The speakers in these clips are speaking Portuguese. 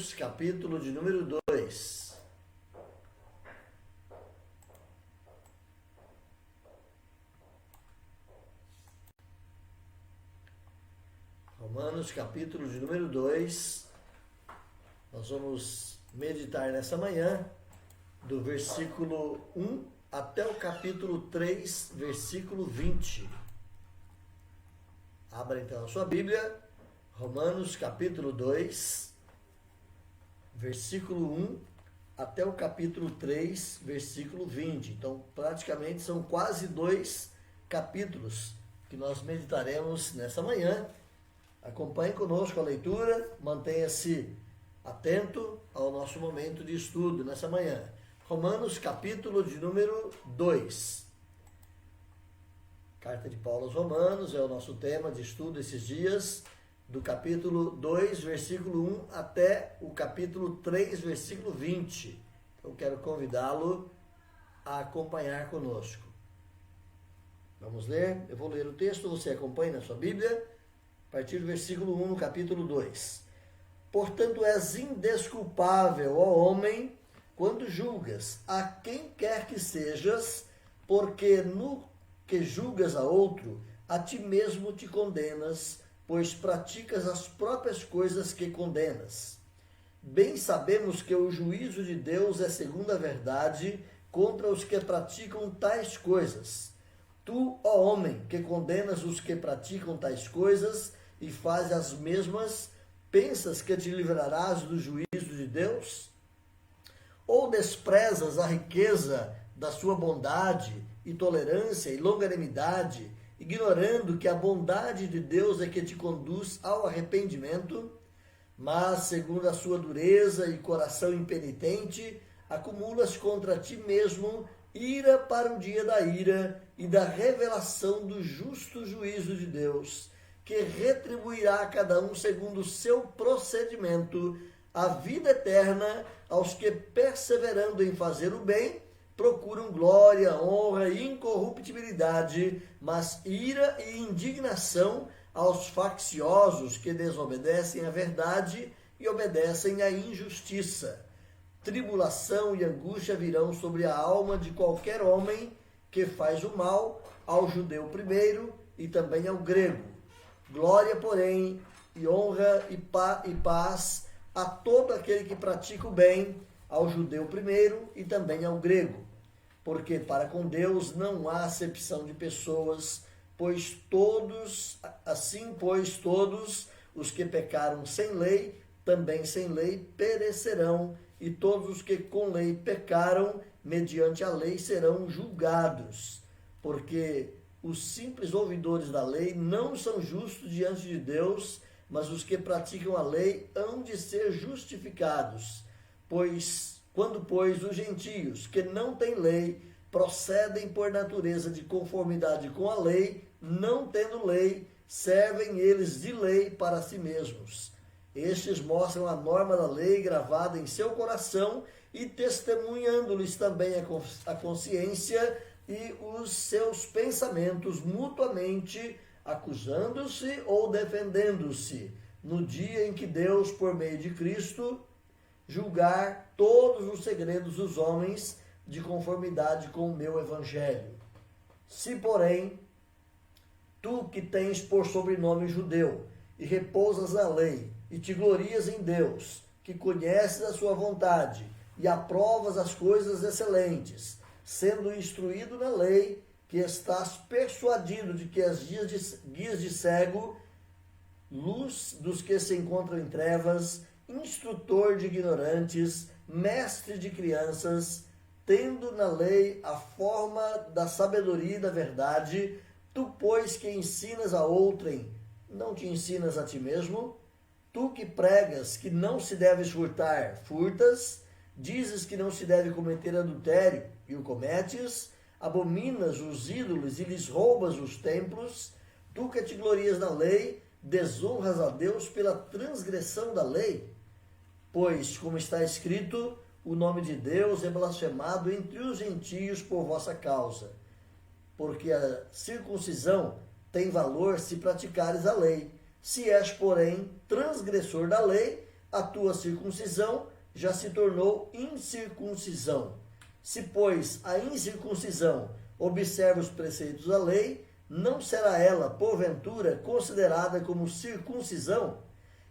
Romanos, capítulo de número 2. Romanos, capítulo de número 2. Nós vamos meditar nessa manhã do versículo 1 até o capítulo 3, versículo 20. Abra então a sua Bíblia, Romanos, capítulo 2, versículo 1 até o capítulo 3, versículo 20. Então, praticamente são quase 2 capítulos que nós meditaremos nessa manhã. Acompanhe conosco a leitura, mantenha-se atento ao nosso momento de estudo nessa manhã. Romanos, capítulo de número 2. Carta de Paulo aos Romanos é o nosso tema de estudo esses dias, do capítulo 2, versículo 1 até o capítulo 3, versículo 20. Eu quero convidá-lo a acompanhar conosco. Vamos ler? Eu vou ler o texto, você acompanha na sua Bíblia, a partir do versículo 1 no capítulo 2. Portanto, és indesculpável, ó homem, quando julgas a quem quer que sejas, porque no que julgas a outro, a ti mesmo te condenas, pois praticas as próprias coisas que condenas. Bem sabemos que o juízo de Deus é segundo a verdade contra os que praticam tais coisas. Tu, ó homem, que condenas os que praticam tais coisas e fazes as mesmas, pensas que te livrarás do juízo de Deus? Ou desprezas a riqueza da sua bondade e tolerância e longanimidade, ignorando que a bondade de Deus é que te conduz ao arrependimento? Mas, segundo a sua dureza e coração impenitente, acumulas contra ti mesmo ira para o dia da ira e da revelação do justo juízo de Deus, que retribuirá a cada um segundo o seu procedimento, a vida eterna aos que, perseverando em fazer o bem, procuram glória, honra e incorruptibilidade, mas ira e indignação aos facciosos que desobedecem à verdade e obedecem à injustiça. Tribulação e angústia virão sobre a alma de qualquer homem que faz o mal, ao judeu primeiro e também ao grego. Glória, porém, e honra e paz a todo aquele que pratica o bem, ao judeu primeiro e também ao grego. Porque para com Deus não há acepção de pessoas, pois todos os que pecaram sem lei, também sem lei perecerão, e todos os que com lei pecaram, mediante a lei serão julgados. Porque os simples ouvidores da lei não são justos diante de Deus, mas os que praticam a lei hão de ser justificados. Quando, pois, os gentios, que não têm lei, procedem por natureza de conformidade com a lei, não tendo lei, servem eles de lei para si mesmos. Estes mostram a norma da lei gravada em seu coração e testemunhando-lhes também a consciência e os seus pensamentos mutuamente, acusando-se ou defendendo-se, no dia em que Deus, por meio de Cristo, julgar todos os segredos dos homens de conformidade com o meu evangelho. Se, porém, tu que tens por sobrenome judeu e repousas na lei e te glorias em Deus, que conheces a sua vontade e aprovas as coisas excelentes, sendo instruído na lei, que estás persuadido de que as guias de cego, luz dos que se encontram em trevas, instrutor de ignorantes, mestre de crianças, tendo na lei a forma da sabedoria e da verdade, tu, pois, que ensinas a outrem, não te ensinas a ti mesmo? Tu que pregas que não se deve furtar, furtas, dizes que não se deve cometer adultério, e o cometes, abominas os ídolos e lhes roubas os templos, tu que te glorias na lei, desonras a Deus pela transgressão da lei? Pois, como está escrito, o nome de Deus é blasfemado entre os gentios por vossa causa. Porque a circuncisão tem valor se praticares a lei. Se és, porém, transgressor da lei, a tua circuncisão já se tornou incircuncisão. Se, pois, a incircuncisão observa os preceitos da lei, não será ela, porventura, considerada como circuncisão?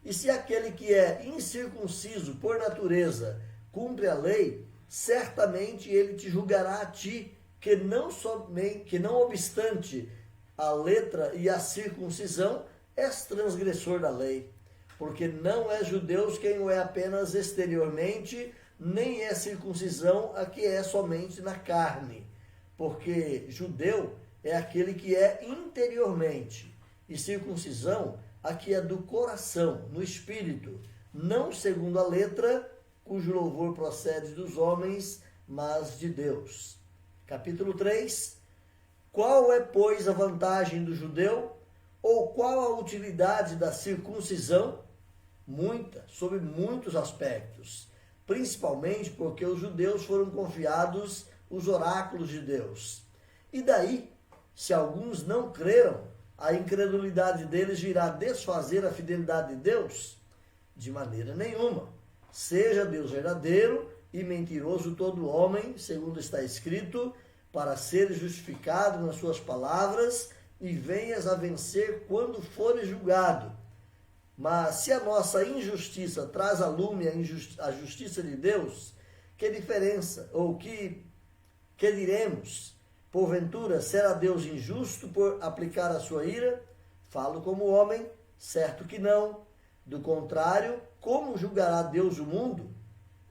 E se aquele que é incircunciso por natureza cumpre a lei, certamente ele te julgará a ti, que não obstante a letra e a circuncisão, és transgressor da lei. Porque não é judeus quem o é apenas exteriormente, nem é circuncisão a que é somente na carne. Porque judeu é aquele que é interiormente, e circuncisão a que é do coração, no espírito, não segundo a letra, cujo louvor procede dos homens, mas de Deus. Capítulo 3. Qual é, pois, a vantagem do judeu? Ou qual a utilidade da circuncisão? Muita, sob muitos aspectos, principalmente porque os judeus foram confiados os oráculos de Deus. E daí, se alguns não creram, a incredulidade deles irá desfazer a fidelidade de Deus? De maneira nenhuma. Seja Deus verdadeiro e mentiroso todo homem, segundo está escrito, para ser justificado nas suas palavras e venhas a vencer quando fores julgado. Mas se a nossa injustiça traz à lume a justiça de Deus, que diferença? Ou que diremos? Porventura, será Deus injusto por aplicar a sua ira? Falo como homem, certo que não. Do contrário, como julgará Deus o mundo?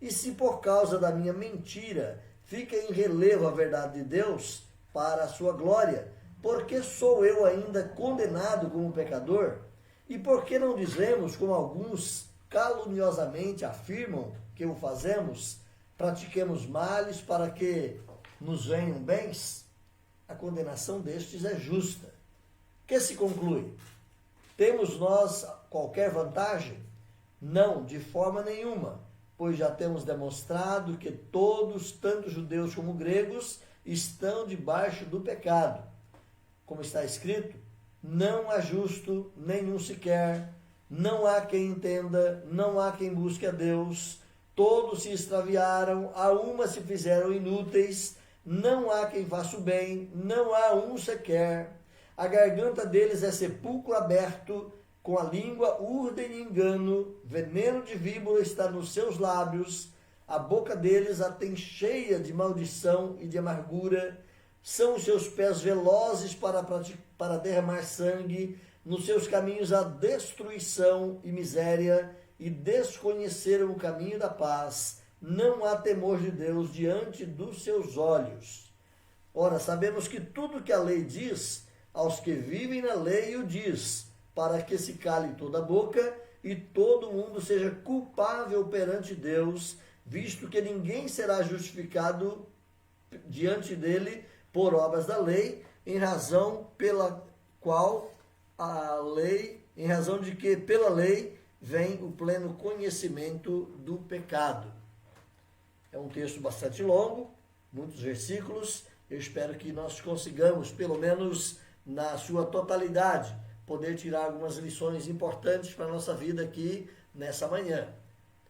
E se por causa da minha mentira fica em relevo a verdade de Deus para a sua glória, por que sou eu ainda condenado como pecador? E por que não dizemos, como alguns caluniosamente afirmam que o fazemos, pratiquemos males para que nos venham bens? A condenação destes é justa. Que se conclui? Temos nós qualquer vantagem? Não, de forma nenhuma, pois já temos demonstrado que todos, tanto judeus como gregos, estão debaixo do pecado. Como está escrito, não há justo, nenhum sequer, não há quem entenda, não há quem busque a Deus, todos se extraviaram, a uma se fizeram inúteis, não há quem faça o bem, não há um sequer. A garganta deles é sepulcro aberto, com a língua urdem de engano, veneno de víbora está nos seus lábios, a boca deles a tem cheia de maldição e de amargura, são os seus pés velozes para derramar sangue, nos seus caminhos há destruição e miséria, e desconheceram o caminho da paz, não há temor de Deus diante dos seus olhos. Ora, sabemos que tudo que a lei diz, aos que vivem na lei o diz, para que se cale toda a boca e todo mundo seja culpável perante Deus, visto que ninguém será justificado diante dele por obras da lei, em razão de que pela lei vem o pleno conhecimento do pecado. É um texto bastante longo, muitos versículos. Eu espero que nós consigamos, pelo menos na sua totalidade, poder tirar algumas lições importantes para a nossa vida aqui nessa manhã.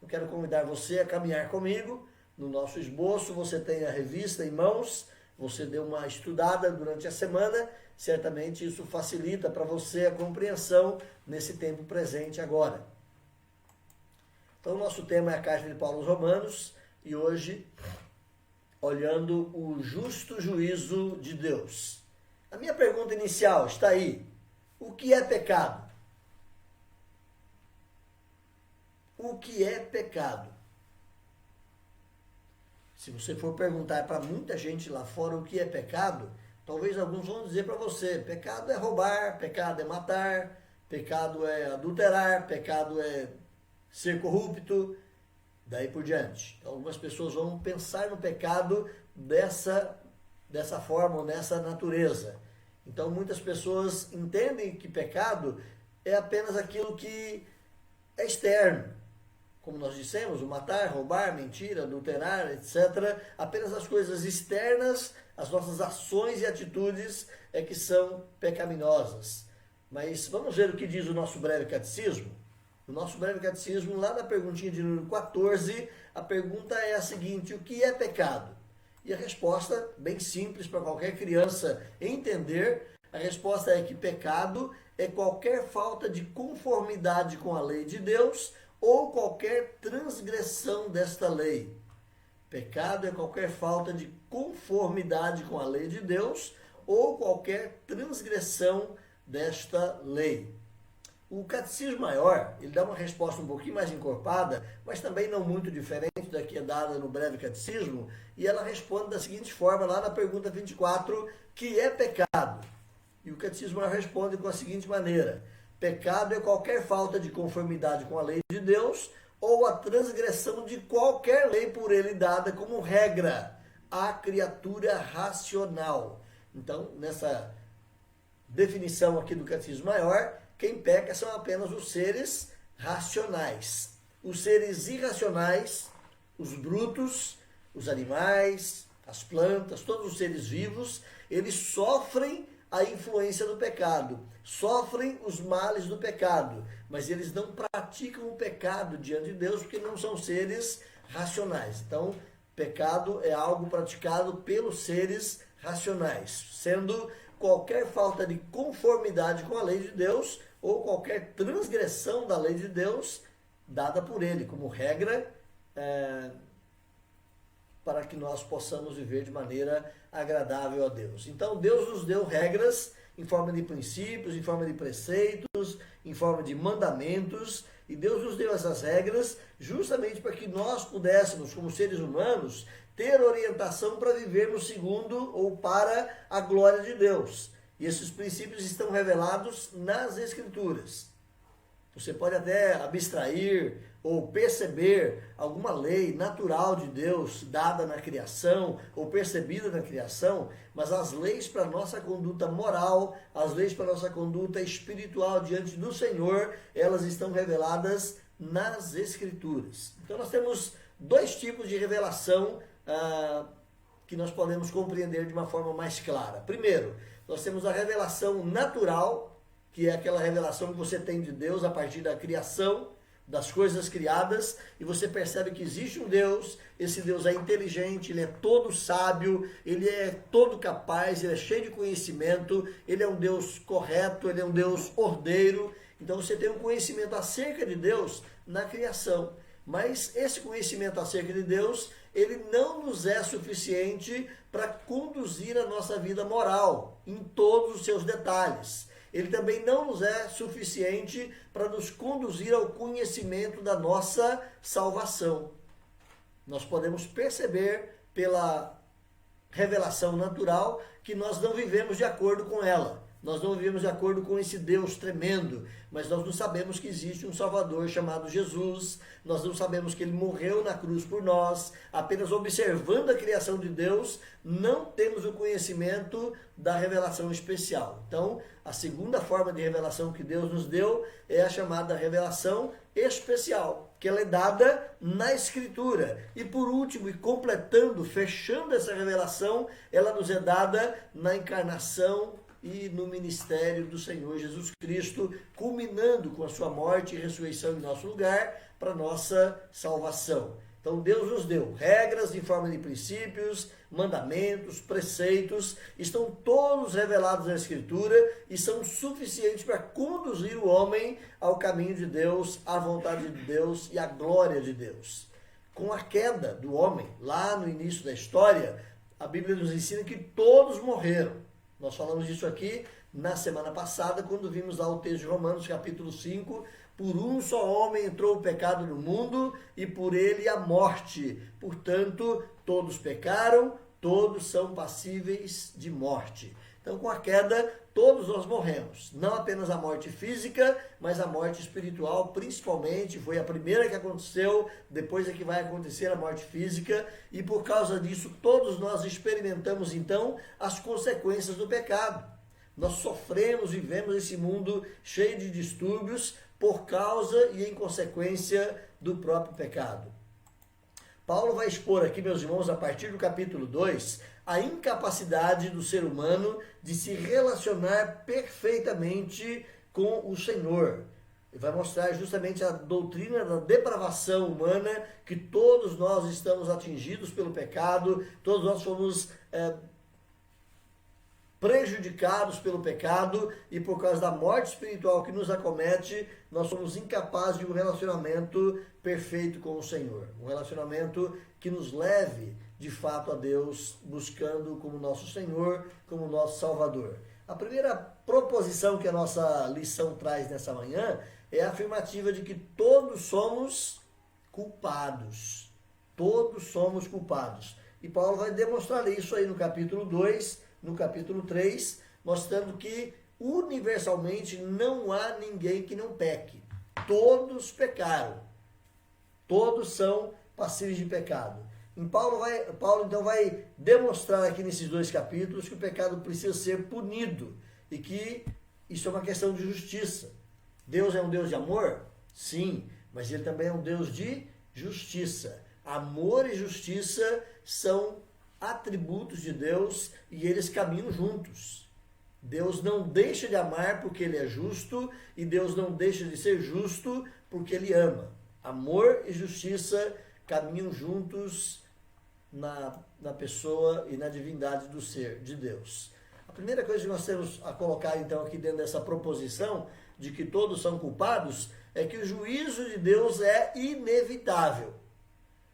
Eu quero convidar você a caminhar comigo. No nosso esboço você tem a revista em mãos, você deu uma estudada durante a semana, certamente isso facilita para você a compreensão nesse tempo presente agora. Então o nosso tema é a carta de Paulo aos Romanos e hoje olhando o justo juízo de Deus. A minha pergunta inicial está aí. O que é pecado? O que é pecado? Se você for perguntar para muita gente lá fora o que é pecado, talvez alguns vão dizer para você, pecado é roubar, pecado é matar, pecado é adulterar, pecado é ser corrupto, daí por diante. Então, algumas pessoas vão pensar no pecado dessa forma ou nessa natureza. Então, muitas pessoas entendem que pecado é apenas aquilo que é externo. Como nós dissemos, o matar, roubar, mentir, adulterar, etc. Apenas as coisas externas, as nossas ações e atitudes é que são pecaminosas. Mas vamos ver o que diz o nosso breve catecismo? No nosso breve catecismo, lá na perguntinha de número 14, a pergunta é a seguinte: o que é pecado? E a resposta, bem simples para qualquer criança entender, a resposta é que pecado é qualquer falta de conformidade com a lei de Deus ou qualquer transgressão desta lei. Pecado é qualquer falta de conformidade com a lei de Deus ou qualquer transgressão desta lei. O Catecismo Maior, ele dá uma resposta um pouquinho mais encorpada, mas também não muito diferente da que é dada no Breve Catecismo, e ela responde da seguinte forma, lá na pergunta 24, que é pecado? E o Catecismo Maior responde com a seguinte maneira: pecado é qualquer falta de conformidade com a lei de Deus ou a transgressão de qualquer lei por ele dada como regra à criatura racional. Então, nessa definição aqui do Catecismo Maior, quem peca são apenas os seres racionais. Os seres irracionais, os brutos, os animais, as plantas, todos os seres vivos, eles sofrem a influência do pecado, sofrem os males do pecado, mas eles não praticam o pecado diante de Deus porque não são seres racionais. Então, pecado é algo praticado pelos seres racionais, sendo qualquer falta de conformidade com a lei de Deus ou qualquer transgressão da lei de Deus dada por ele como regra para que nós possamos viver de maneira agradável a Deus. Então Deus nos deu regras em forma de princípios, em forma de preceitos, em forma de mandamentos, e Deus nos deu essas regras justamente para que nós pudéssemos, como seres humanos, ter orientação para vivermos segundo ou para a glória de Deus. E esses princípios estão revelados nas Escrituras. Você pode até abstrair ou perceber alguma lei natural de Deus dada na criação ou percebida na criação, mas as leis para a nossa conduta moral, as leis para a nossa conduta espiritual diante do Senhor, elas estão reveladas nas Escrituras. Então nós temos dois tipos de revelação que nós podemos compreender de uma forma mais clara. Primeiro, nós temos a revelação natural, que é aquela revelação que você tem de Deus a partir da criação, das coisas criadas, e você percebe que existe um Deus, esse Deus é inteligente, ele é todo sábio, ele é todo capaz, ele é cheio de conhecimento, ele é um Deus correto, ele é um Deus ordeiro. Então você tem um conhecimento acerca de Deus na criação. Mas esse conhecimento acerca de Deus, ele não nos é suficiente para conduzir a nossa vida moral em todos os seus detalhes. Ele também não nos é suficiente para nos conduzir ao conhecimento da nossa salvação. Nós podemos perceber pela revelação natural que nós não vivemos de acordo com ela. Nós não vivemos de acordo com esse Deus tremendo, mas nós não sabemos que existe um Salvador chamado Jesus, nós não sabemos que ele morreu na cruz por nós. Apenas observando a criação de Deus, não temos o conhecimento da revelação especial. Então, a segunda forma de revelação que Deus nos deu é a chamada revelação especial, que ela é dada na Escritura. E por último, e completando, fechando essa revelação, ela nos é dada na encarnação e no ministério do Senhor Jesus Cristo, culminando com a sua morte e ressurreição em nosso lugar, para nossa salvação. Então Deus nos deu regras em forma de princípios, mandamentos, preceitos, estão todos revelados na Escritura e são suficientes para conduzir o homem ao caminho de Deus, à vontade de Deus e à glória de Deus. Com a queda do homem, lá no início da história, a Bíblia nos ensina que todos morreram. Nós falamos disso aqui na semana passada, quando vimos lá o texto de Romanos, capítulo 5. Por um só homem entrou o pecado no mundo, e por ele a morte. Portanto, todos pecaram, todos são passíveis de morte. Então, com a queda, todos nós morremos. Não apenas a morte física, mas a morte espiritual, principalmente. Foi a primeira que aconteceu, depois é que vai acontecer a morte física. E por causa disso, todos nós experimentamos, então, as consequências do pecado. Nós sofremos, vivemos esse mundo cheio de distúrbios por causa e em consequência do próprio pecado. Paulo vai expor aqui, meus irmãos, a partir do capítulo 2, a incapacidade do ser humano de se relacionar perfeitamente com o Senhor. Ele vai mostrar justamente a doutrina da depravação humana, que todos nós estamos atingidos pelo pecado, todos nós fomos prejudicados pelo pecado, e por causa da morte espiritual que nos acomete, nós somos incapazes de um relacionamento perfeito com o Senhor. Um relacionamento que nos leve, de fato, a Deus, buscando como nosso Senhor, como nosso Salvador. A primeira proposição que a nossa lição traz nessa manhã é a afirmativa de que todos somos culpados. Todos somos culpados. E Paulo vai demonstrar isso aí no capítulo 2, no capítulo 3, mostrando que universalmente não há ninguém que não peque. Todos pecaram. Todos são passíveis de pecado. E Paulo então vai demonstrar aqui nesses 2 capítulos que o pecado precisa ser punido e que isso é uma questão de justiça. Deus é um Deus de amor? Sim, mas ele também é um Deus de justiça. Amor e justiça são atributos de Deus e eles caminham juntos. Deus não deixa de amar porque ele é justo e Deus não deixa de ser justo porque ele ama. Amor e justiça caminham juntos na pessoa e na divindade do ser de Deus. A primeira coisa que nós temos a colocar então aqui dentro dessa proposição de que todos são culpados é que o juízo de Deus é inevitável.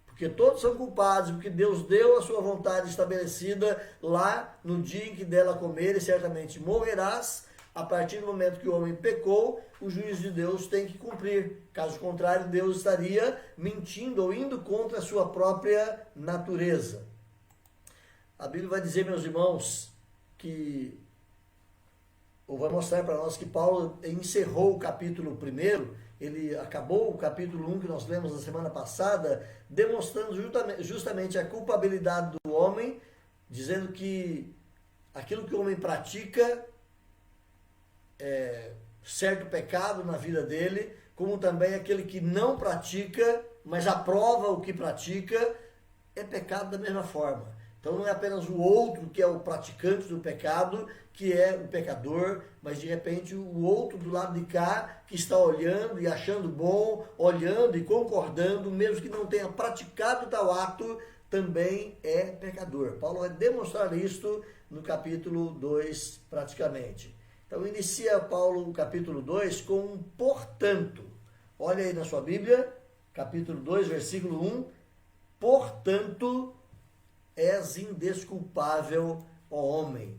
Porque todos são culpados, porque Deus deu a sua vontade estabelecida lá no dia em que dela comer, e certamente morrerás. A partir do momento que o homem pecou, o juízo de Deus tem que cumprir. Caso contrário, Deus estaria mentindo ou indo contra a sua própria natureza. A Bíblia vai dizer, meus irmãos, ou vai mostrar para nós que Paulo encerrou o capítulo 1, ele acabou o capítulo 1 que nós lemos na semana passada, demonstrando justamente a culpabilidade do homem, dizendo que aquilo que o homem pratica é certo pecado na vida dele, como também aquele que não pratica, mas aprova o que pratica, é pecado da mesma forma. Então não é apenas o outro que é o praticante do pecado, que é o pecador, mas de repente o outro do lado de cá, que está olhando e achando bom, olhando e concordando, mesmo que não tenha praticado tal ato, também é pecador. Paulo vai demonstrar isto no capítulo 2 praticamente. Então inicia Paulo o capítulo 2 com um portanto. Olha aí na sua Bíblia, capítulo 2, versículo 1. Portanto, és indesculpável, ó homem.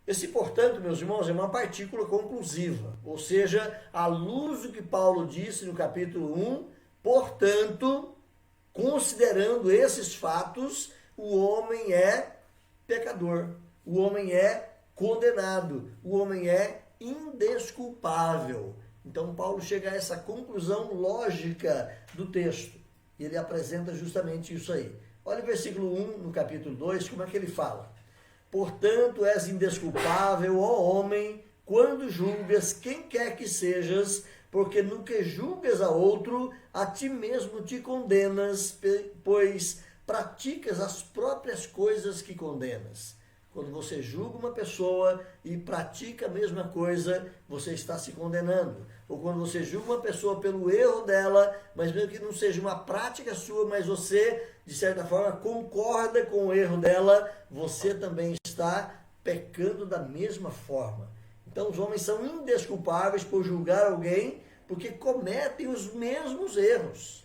Esse portanto, meus irmãos, é uma partícula conclusiva. Ou seja, à luz do que Paulo disse no capítulo 1, portanto, considerando esses fatos, o homem é pecador. O homem é condenado. O homem é indesculpável. Então, Paulo chega a essa conclusão lógica do texto. E ele apresenta justamente isso aí. Olha o versículo 1 no capítulo 2, como é que ele fala? Portanto, és indesculpável, ó homem, quando julgas quem quer que sejas, porque no que julgas a outro, a ti mesmo te condenas, pois praticas as próprias coisas que condenas. Quando você julga uma pessoa e pratica a mesma coisa, você está se condenando. Ou quando você julga uma pessoa pelo erro dela, mas mesmo que não seja uma prática sua, mas você, de certa forma, concorda com o erro dela, você também está pecando da mesma forma. Então os homens são indesculpáveis por julgar alguém, porque cometem os mesmos erros.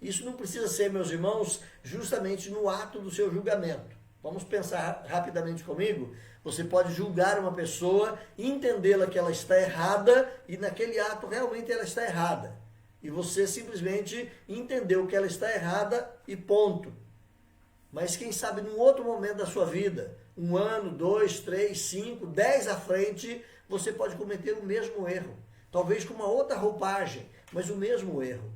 Isso não precisa ser, meus irmãos, justamente no ato do seu julgamento. Vamos pensar rapidamente comigo. Você pode julgar uma pessoa, entendê-la que ela está errada e naquele ato realmente ela está errada. E você simplesmente entendeu que ela está errada e ponto. Mas quem sabe num outro momento da sua vida, 1 ano, 2, 3, 5, 10 à frente, você pode cometer o mesmo erro. Talvez com uma outra roupagem, mas o mesmo erro.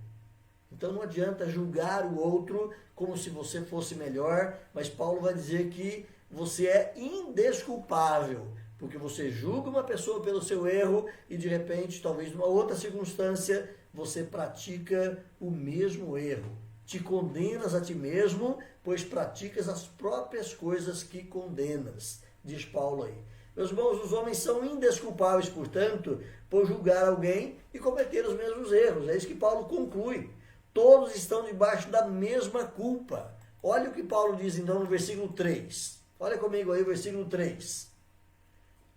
Então não adianta julgar o outro como se você fosse melhor, mas Paulo vai dizer que você é indesculpável, porque você julga uma pessoa pelo seu erro e de repente, talvez numa outra circunstância, você pratica o mesmo erro. Te condenas a ti mesmo, pois praticas as próprias coisas que condenas, diz Paulo aí. Meus irmãos, os homens são indesculpáveis, portanto, por julgar alguém e cometer os mesmos erros. É isso que Paulo conclui. Todos estão debaixo da mesma culpa. Olha o que Paulo diz então no versículo 3. Olha comigo aí o versículo 3.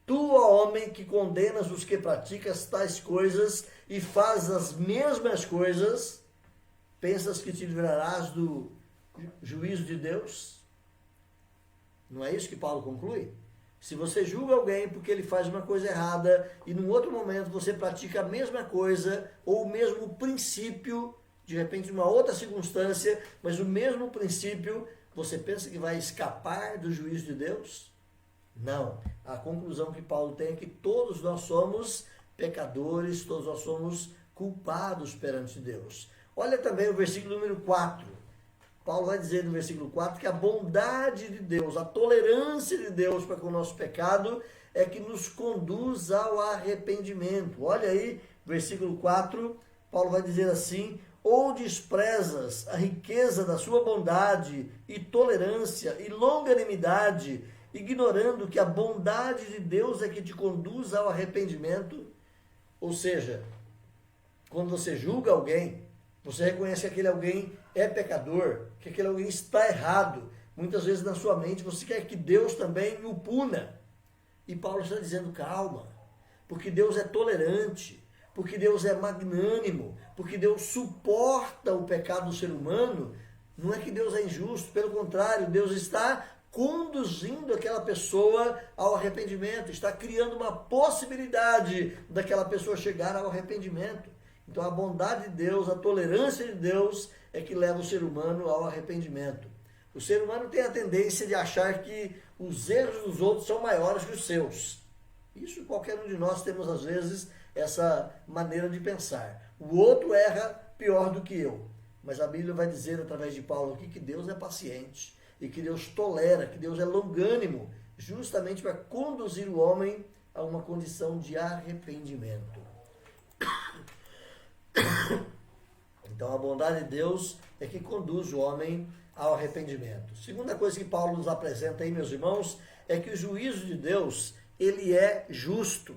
Tu, ó homem, que condenas os que praticas tais coisas e fazes as mesmas coisas, pensas que te livrarás do juízo de Deus? Não é isso que Paulo conclui? Se você julga alguém porque ele faz uma coisa errada e num outro momento você pratica a mesma coisa ou o mesmo princípio, de repente uma outra circunstância, mas o mesmo princípio, você pensa que vai escapar do juízo de Deus? Não. A conclusão que Paulo tem é que todos nós somos pecadores, todos nós somos culpados perante Deus. Olha também o versículo número 4. Paulo vai dizer no versículo 4 que a bondade de Deus, a tolerância de Deus para com o nosso pecado é que nos conduz ao arrependimento. Olha aí, versículo 4, Paulo vai dizer assim: ou desprezas a riqueza da sua bondade e tolerância e longanimidade, ignorando que a bondade de Deus é que te conduz ao arrependimento? Ou seja, quando você julga alguém, você reconhece que aquele alguém é pecador, que aquele alguém está errado. Muitas vezes na sua mente você quer que Deus também o puna. E Paulo está dizendo, calma, porque Deus é tolerante, porque Deus é magnânimo, porque Deus suporta o pecado do ser humano. Não é que Deus é injusto, pelo contrário, Deus está conduzindo aquela pessoa ao arrependimento, está criando uma possibilidade daquela pessoa chegar ao arrependimento. Então a bondade de Deus, a tolerância de Deus é que leva o ser humano ao arrependimento. O ser humano tem a tendência de achar que os erros dos outros são maiores que os seus. Isso qualquer um de nós temos às vezes essa maneira de pensar. O outro erra pior do que eu. Mas a Bíblia vai dizer através de Paulo aqui que Deus é paciente e que Deus tolera, que Deus é longânimo, justamente para conduzir o homem a uma condição de arrependimento. Então a bondade de Deus é que conduz o homem ao arrependimento. Segunda coisa que Paulo nos apresenta aí, meus irmãos, é que o juízo de Deus, ele é justo.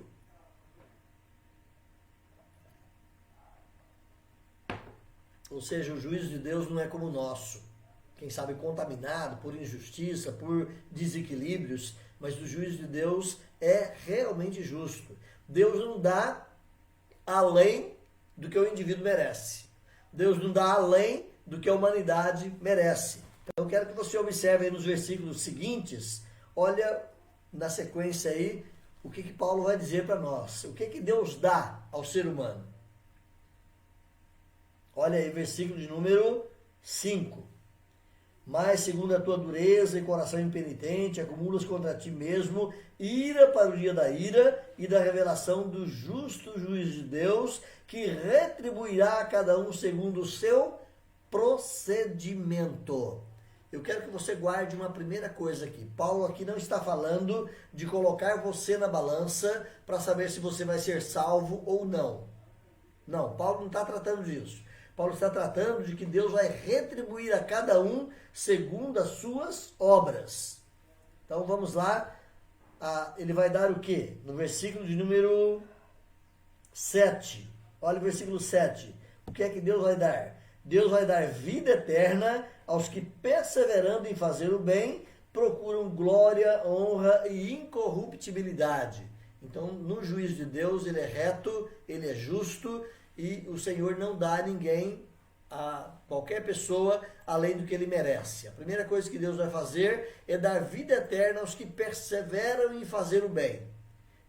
Ou seja, o juízo de Deus não é como o nosso. Quem sabe contaminado por injustiça, por desequilíbrios, mas o juízo de Deus é realmente justo. Deus não dá além do que o indivíduo merece. Deus não dá além do que a humanidade merece. Então eu quero que você observe aí nos versículos seguintes, olha na sequência aí, o que Paulo vai dizer para nós. O que Deus dá ao ser humano. Olha aí, versículo de número 5. Mas, segundo a tua dureza e coração impenitente, acumulas contra ti mesmo ira para o dia da ira e da revelação do justo juiz de Deus, que retribuirá a cada um segundo o seu procedimento. Eu quero que você guarde uma primeira coisa aqui. Paulo aqui não está falando de colocar você na balança para saber se você vai ser salvo ou não. Não, Paulo não está tratando disso. Paulo está tratando de que Deus vai retribuir a cada um segundo as suas obras. Então vamos lá. Ele vai dar o quê? No versículo de número 7. Olha o versículo 7. O que é que Deus vai dar? Deus vai dar vida eterna aos que, perseverando em fazer o bem, procuram glória, honra e incorruptibilidade. Então, no juízo de Deus, ele é reto, ele é justo, e o Senhor não dá a ninguém, a qualquer pessoa, além do que ele merece. A primeira coisa que Deus vai fazer é dar vida eterna aos que perseveram em fazer o bem.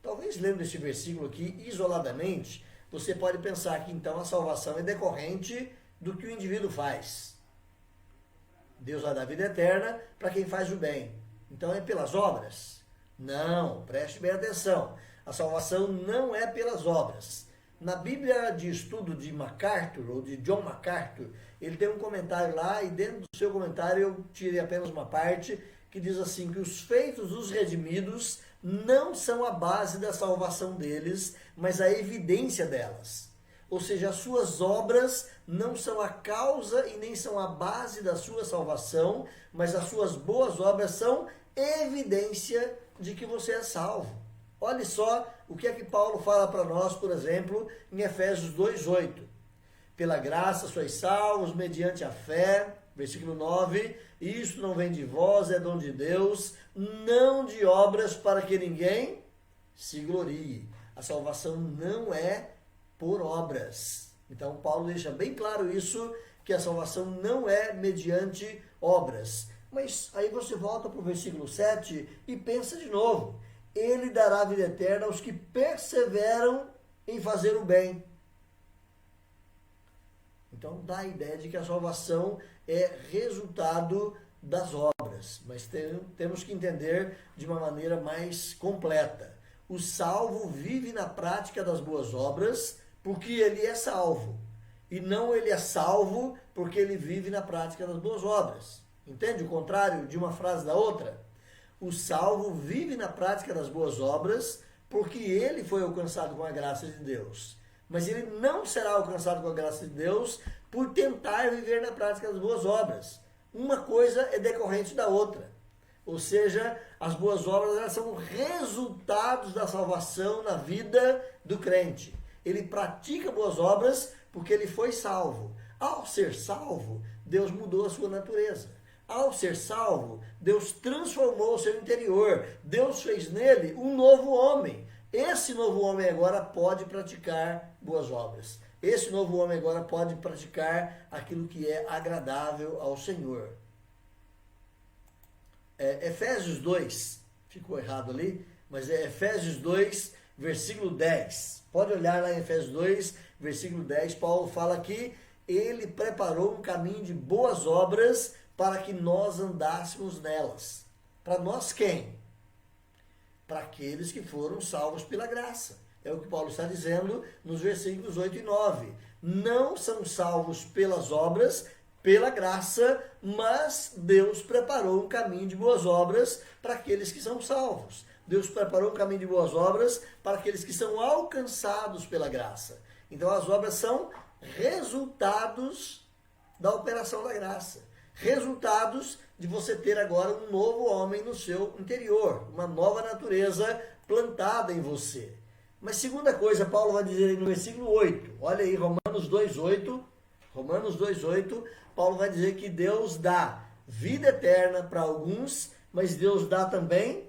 Talvez lendo este versículo aqui isoladamente, você pode pensar que então a salvação é decorrente do que o indivíduo faz. Deus vai dar vida eterna para quem faz o bem. Então é pelas obras? Não, preste bem atenção. A salvação não é pelas obras. Na Bíblia de estudo de MacArthur, ou de John MacArthur, ele tem um comentário lá, e dentro do seu comentário eu tirei apenas uma parte, que diz assim, que os feitos dos redimidos não são a base da salvação deles, mas a evidência delas. Ou seja, as suas obras não são a causa e nem são a base da sua salvação, mas as suas boas obras são evidência de que você é salvo. Olhe só o que é que Paulo fala para nós, por exemplo, em Efésios 2:8. Pela graça sois salvos mediante a fé, versículo 9, isso não vem de vós, é dom de Deus, não de obras para que ninguém se glorie. A salvação não é por obras. Então Paulo deixa bem claro isso, que a salvação não é mediante obras. Mas aí você volta para o versículo 7 e pensa de novo. Ele dará vida eterna aos que perseveram em fazer o bem. Então dá a ideia de que a salvação é resultado das obras. Mas temos que entender de uma maneira mais completa. O salvo vive na prática das boas obras porque ele é salvo. E não ele é salvo porque ele vive na prática das boas obras. Entende o contrário de uma frase da outra? O salvo vive na prática das boas obras porque ele foi alcançado com a graça de Deus. Mas ele não será alcançado com a graça de Deus por tentar viver na prática das boas obras. Uma coisa é decorrente da outra. Ou seja, as boas obras elas são resultados da salvação na vida do crente. Ele pratica boas obras porque ele foi salvo. Ao ser salvo, Deus mudou a sua natureza. Ao ser salvo, Deus transformou o seu interior. Deus fez nele um novo homem. Esse novo homem agora pode praticar boas obras. Esse novo homem agora pode praticar aquilo que é agradável ao Senhor. Efésios 2, ficou errado ali, mas é Efésios 2, versículo 10. Pode olhar lá em Efésios 2, versículo 10, Paulo fala que ele preparou um caminho de boas obras para que nós andássemos nelas. Para nós quem? Para aqueles que foram salvos pela graça. É o que Paulo está dizendo nos versículos 8 e 9. Não são salvos pelas obras, pela graça, mas Deus preparou um caminho de boas obras para aqueles que são salvos. Deus preparou um caminho de boas obras para aqueles que são alcançados pela graça. Então as obras são resultados da operação da graça. Resultados de você ter agora um novo homem no seu interior, uma nova natureza plantada em você. Mas segunda coisa, Paulo vai dizer aí no versículo 8, olha aí, Romanos 2:8, Paulo vai dizer que Deus dá vida eterna para alguns, mas Deus dá também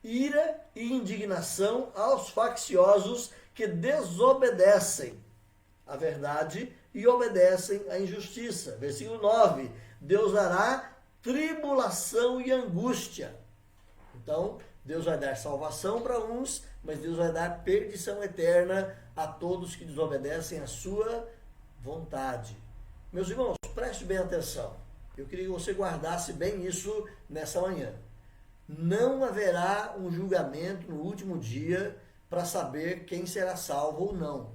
ira e indignação aos facciosos que desobedecem a verdade e obedecem à injustiça. Versículo 9, Deus dará tribulação e angústia. Então, Deus vai dar salvação para uns, mas Deus vai dar perdição eterna a todos que desobedecem à sua vontade. Meus irmãos, preste bem atenção. Eu queria que você guardasse bem isso nessa manhã. Não haverá um julgamento no último dia para saber quem será salvo ou não.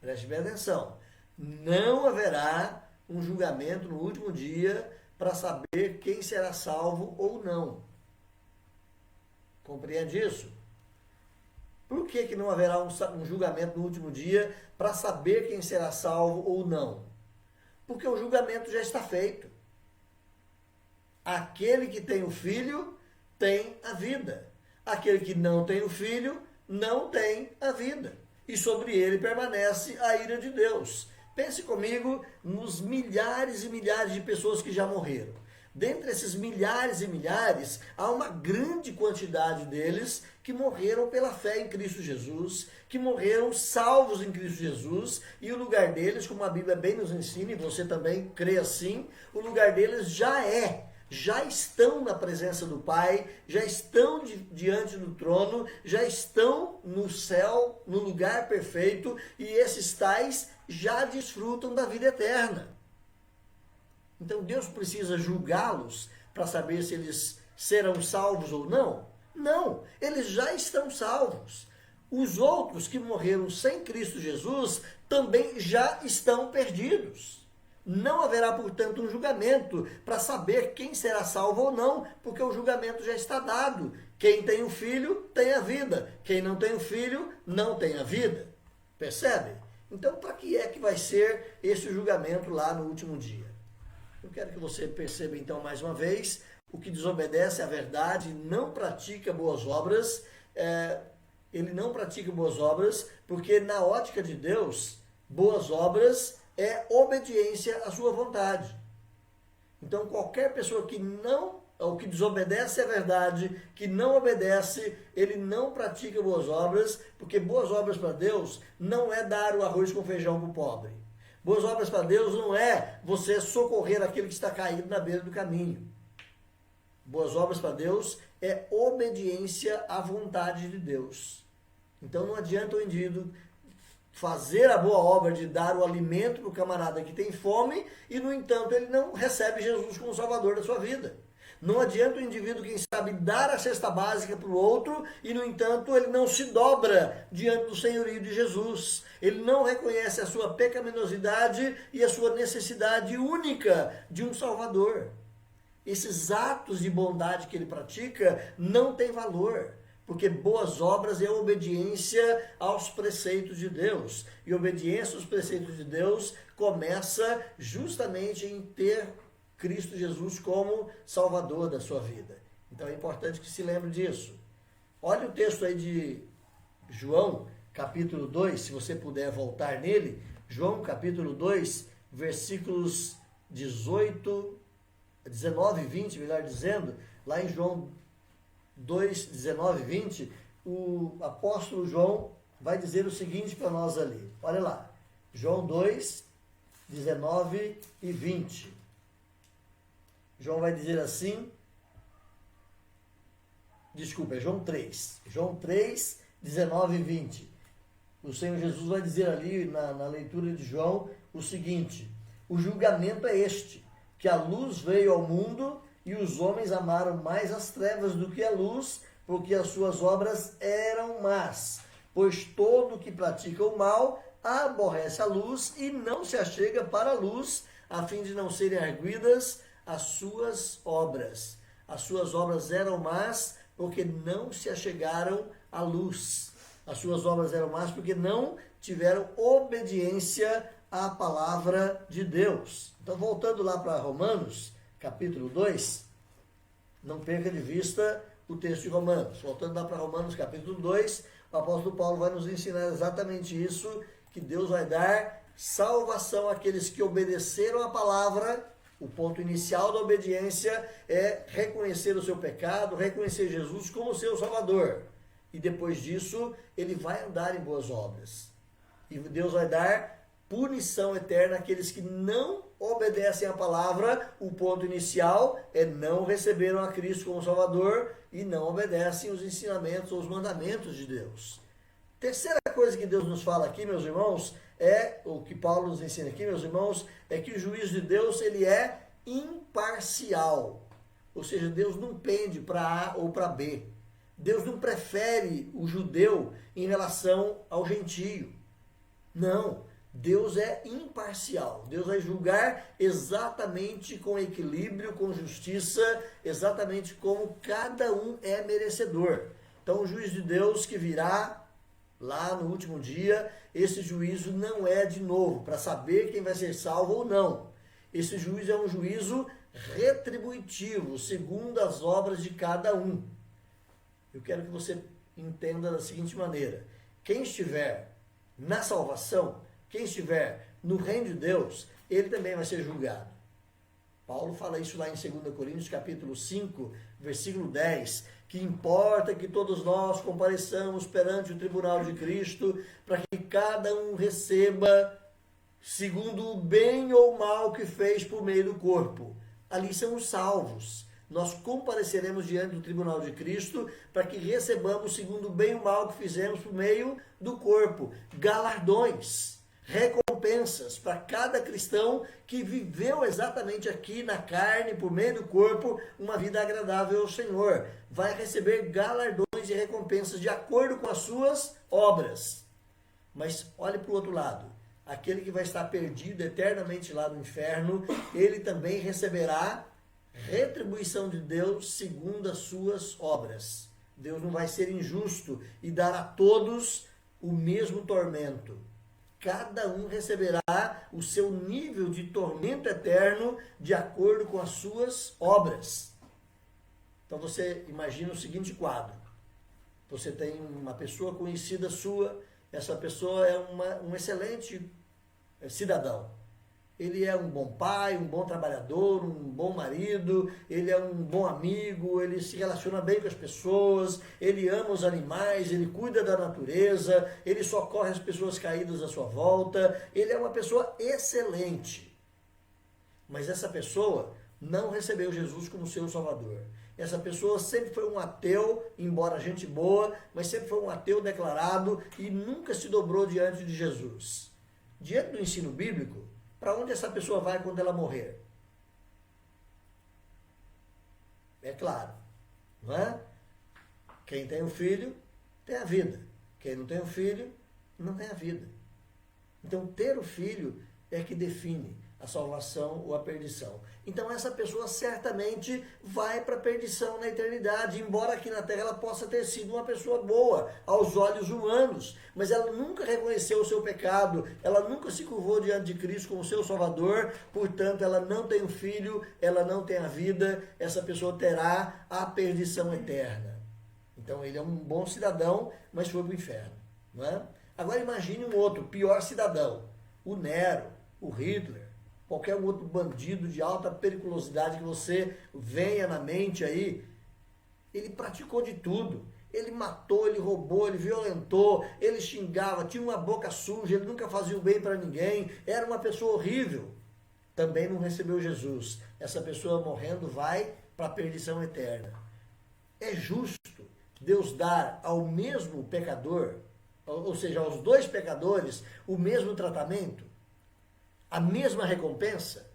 Preste bem atenção. Não haverá um julgamento no último dia para saber quem será salvo ou não. Compreende isso? Por que não haverá um julgamento no último dia para saber quem será salvo ou não? Porque o julgamento já está feito. Aquele que tem o Filho tem a vida. Aquele que não tem o Filho não tem a vida. E sobre ele permanece a ira de Deus. Pense comigo nos milhares e milhares de pessoas que já morreram. Dentre esses milhares e milhares, há uma grande quantidade deles que morreram pela fé em Cristo Jesus, que morreram salvos em Cristo Jesus, e o lugar deles, como a Bíblia bem nos ensina, e você também crê assim, o lugar deles já estão na presença do Pai, já estão diante do trono, já estão no céu, no lugar perfeito, e esses tais já desfrutam da vida eterna. Então Deus precisa julgá-los para saber se eles serão salvos ou não? Não, eles já estão salvos. Os outros que morreram sem Cristo Jesus também já estão perdidos. Não haverá, portanto, um julgamento para saber quem será salvo ou não, porque o julgamento já está dado. Quem tem o Filho tem a vida. Quem não tem o Filho não tem a vida. Percebe? Então, para que é que vai ser esse julgamento lá no último dia? Eu quero que você perceba, então, mais uma vez, o que desobedece à verdade, não pratica boas obras, ele não pratica boas obras, porque na ótica de Deus, boas obras é obediência à sua vontade. Então, qualquer pessoa que não, ou que desobedece à verdade, que não obedece, ele não pratica boas obras, porque boas obras para Deus não é dar o arroz com feijão para o pobre. Boas obras para Deus não é você socorrer aquele que está caído na beira do caminho. Boas obras para Deus é obediência à vontade de Deus. Então não adianta o indivíduo fazer a boa obra de dar o alimento para o camarada que tem fome e, no entanto, ele não recebe Jesus como Salvador da sua vida. Não adianta o indivíduo, quem sabe, dar a cesta básica para o outro e, no entanto, ele não se dobra diante do senhorio de Jesus. Ele não reconhece a sua pecaminosidade e a sua necessidade única de um Salvador. Esses atos de bondade que ele pratica não têm valor, porque boas obras é obediência aos preceitos de Deus. E obediência aos preceitos de Deus começa justamente em ter Cristo Jesus como Salvador da sua vida. Então é importante que se lembre disso. Olha o texto aí de João, capítulo 2, se você puder voltar nele. João, capítulo 2, versículos 19 e 20, melhor dizendo. Lá em João 2, 19 e 20, o apóstolo João vai dizer o seguinte para nós ali. Olha lá. João 2, 19 e 20. João vai dizer assim, desculpa, é João 3. João 3, 19 e 20. O Senhor Jesus vai dizer ali na leitura de João o seguinte: o julgamento é este, que a luz veio ao mundo e os homens amaram mais as trevas do que a luz, porque as suas obras eram más. Pois todo que pratica o mal aborrece a luz e não se achega para a luz, a fim de não serem arguidas as suas obras. As suas obras eram más porque não se achegaram à luz. As suas obras eram más porque não tiveram obediência à palavra de Deus. Então, voltando lá para Romanos, capítulo 2, não perca de vista o texto de Romanos. Voltando lá para Romanos, capítulo 2, o apóstolo Paulo vai nos ensinar exatamente isso, que Deus vai dar salvação àqueles que obedeceram à palavra. O ponto inicial da obediência é reconhecer o seu pecado, reconhecer Jesus como seu Salvador. E depois disso, ele vai andar em boas obras. E Deus vai dar punição eterna àqueles que não obedecem à palavra. O ponto inicial é não receberam a Cristo como Salvador e não obedecem os ensinamentos ou os mandamentos de Deus. Terceira coisa que Deus nos fala aqui, meus irmãos, o que Paulo nos ensina aqui, meus irmãos, é que o juízo de Deus, ele é imparcial. Ou seja, Deus não pende para A ou para B. Deus não prefere o judeu em relação ao gentio. Não, Deus é imparcial. Deus vai julgar exatamente com equilíbrio, com justiça, exatamente como cada um é merecedor. Então, o juízo de Deus que virá lá no último dia, esse juízo não é de novo para saber quem vai ser salvo ou não. Esse juízo é um juízo retributivo, segundo as obras de cada um. Eu quero que você entenda da seguinte maneira: quem estiver na salvação, quem estiver no reino de Deus, ele também vai ser julgado. Paulo fala isso lá em 2 Coríntios, capítulo 5, versículo 10, que importa que todos nós compareçamos perante o tribunal de Cristo, para que cada um receba segundo o bem ou mal que fez por meio do corpo. Ali são os salvos. Nós compareceremos diante do tribunal de Cristo para que recebamos segundo o bem ou mal que fizemos por meio do corpo. Galardões, recompensas para cada cristão que viveu exatamente aqui na carne, por meio do corpo, uma vida agradável ao Senhor. Vai receber galardões e recompensas de acordo com as suas obras. Mas olhe para o outro lado. Aquele que vai estar perdido eternamente lá no inferno, ele também receberá retribuição de Deus segundo as suas obras. Deus não vai ser injusto e dar a todos o mesmo tormento. Cada um receberá o seu nível de tormento eterno de acordo com as suas obras. Então você imagina o seguinte quadro. Você tem uma pessoa conhecida sua, essa pessoa é um excelente cidadão. Ele é um bom pai, um bom trabalhador, um bom marido, ele é um bom amigo, ele se relaciona bem com as pessoas, ele ama os animais, ele cuida da natureza, ele socorre as pessoas caídas à sua volta, ele é uma pessoa excelente. Mas essa pessoa não recebeu Jesus como seu Salvador. Essa pessoa sempre foi um ateu, embora gente boa, mas sempre foi um ateu declarado e nunca se dobrou diante de Jesus. Diante do ensino bíblico, para onde essa pessoa vai quando ela morrer? É claro, não é? Quem tem um filho, tem a vida. Quem não tem um filho, não tem a vida. Então, ter o filho é que define a salvação ou a perdição. Então, essa pessoa certamente vai para a perdição na eternidade, embora aqui na Terra ela possa ter sido uma pessoa boa aos olhos humanos, mas ela nunca reconheceu o seu pecado, ela nunca se curvou diante de Cristo como seu Salvador, portanto, ela não tem um filho, ela não tem a vida, essa pessoa terá a perdição eterna. Então, ele é um bom cidadão, mas foi para o inferno, não é? Agora, imagine um outro, pior cidadão, o Nero, o Hitler, qualquer outro bandido de alta periculosidade que você venha na mente aí, ele praticou de tudo. Ele matou, ele roubou, ele violentou, ele xingava, tinha uma boca suja, ele nunca fazia o bem para ninguém, era uma pessoa horrível. Também não recebeu Jesus. Essa pessoa morrendo vai para a perdição eterna. É justo Deus dar ao mesmo pecador, ou seja, aos dois pecadores, o mesmo tratamento? A mesma recompensa?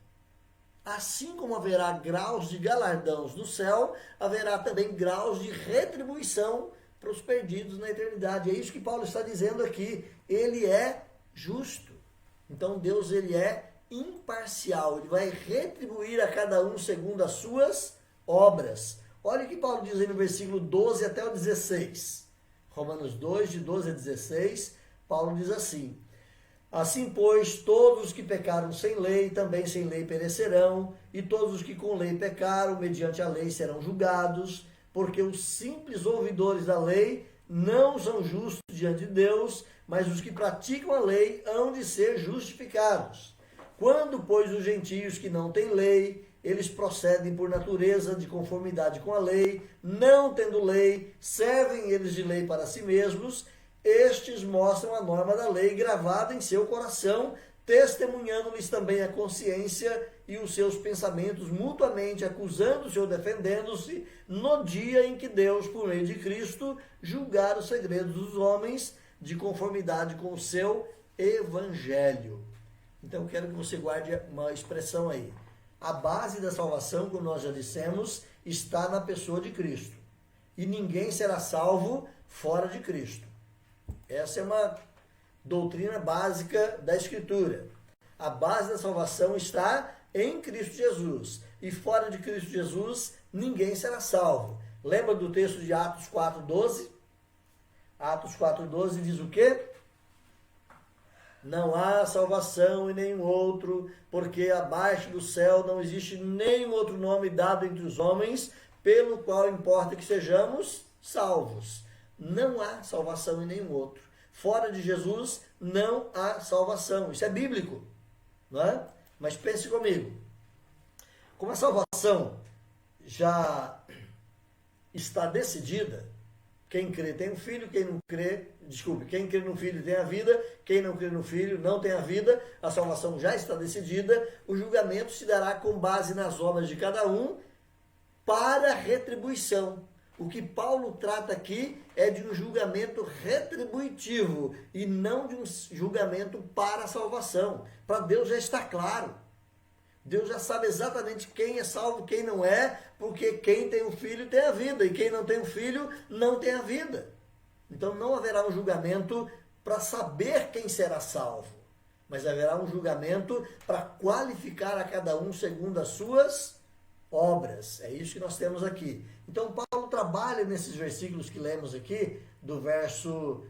Assim como haverá graus de galardões no céu, haverá também graus de retribuição para os perdidos na eternidade. É isso que Paulo está dizendo aqui. Ele é justo. Então Deus, ele é imparcial. Ele vai retribuir a cada um segundo as suas obras. Olha o que Paulo diz aí no versículo 12 até o 16. Romanos 2, de 12 a 16, Paulo diz assim: assim, pois, todos os que pecaram sem lei, também sem lei perecerão, e todos os que com lei pecaram, mediante a lei serão julgados, porque os simples ouvidores da lei não são justos diante de Deus, mas os que praticam a lei hão de ser justificados. Quando, pois, os gentios que não têm lei, eles procedem por natureza de conformidade com a lei, não tendo lei, servem eles de lei para si mesmos, estes mostram a norma da lei gravada em seu coração, testemunhando-lhes também a consciência e os seus pensamentos mutuamente, acusando-se ou defendendo-se, no dia em que Deus, por meio de Cristo, julgar os segredos dos homens de conformidade com o seu evangelho. Então, quero que você guarde uma expressão aí. A base da salvação, como nós já dissemos, está na pessoa de Cristo. E ninguém será salvo fora de Cristo. Essa é uma doutrina básica da Escritura. A base da salvação está em Cristo Jesus. E fora de Cristo Jesus, ninguém será salvo. Lembra do texto de Atos 4,12? Atos 4,12 diz o quê? Não há salvação em nenhum outro, porque abaixo do céu não existe nenhum outro nome dado entre os homens, pelo qual importa que sejamos salvos. Não há salvação em nenhum outro. Fora de Jesus, não há salvação. Isso é bíblico, não é? Mas pense comigo. Como a salvação já está decidida, quem crê tem um filho, quem crê no filho tem a vida, quem não crê no filho não tem a vida, a salvação já está decidida, o julgamento se dará com base nas obras de cada um para retribuição. O que Paulo trata aqui é de um julgamento retributivo e não de um julgamento para a salvação. Para Deus já está claro. Deus já sabe exatamente quem é salvo, quem não é, porque quem tem um filho tem a vida, e quem não tem um filho não tem a vida. Então não haverá um julgamento para saber quem será salvo, mas haverá um julgamento para qualificar a cada um segundo as suas obras. É isso que nós temos aqui. Então Paulo trabalha nesses versículos que lemos aqui, do verso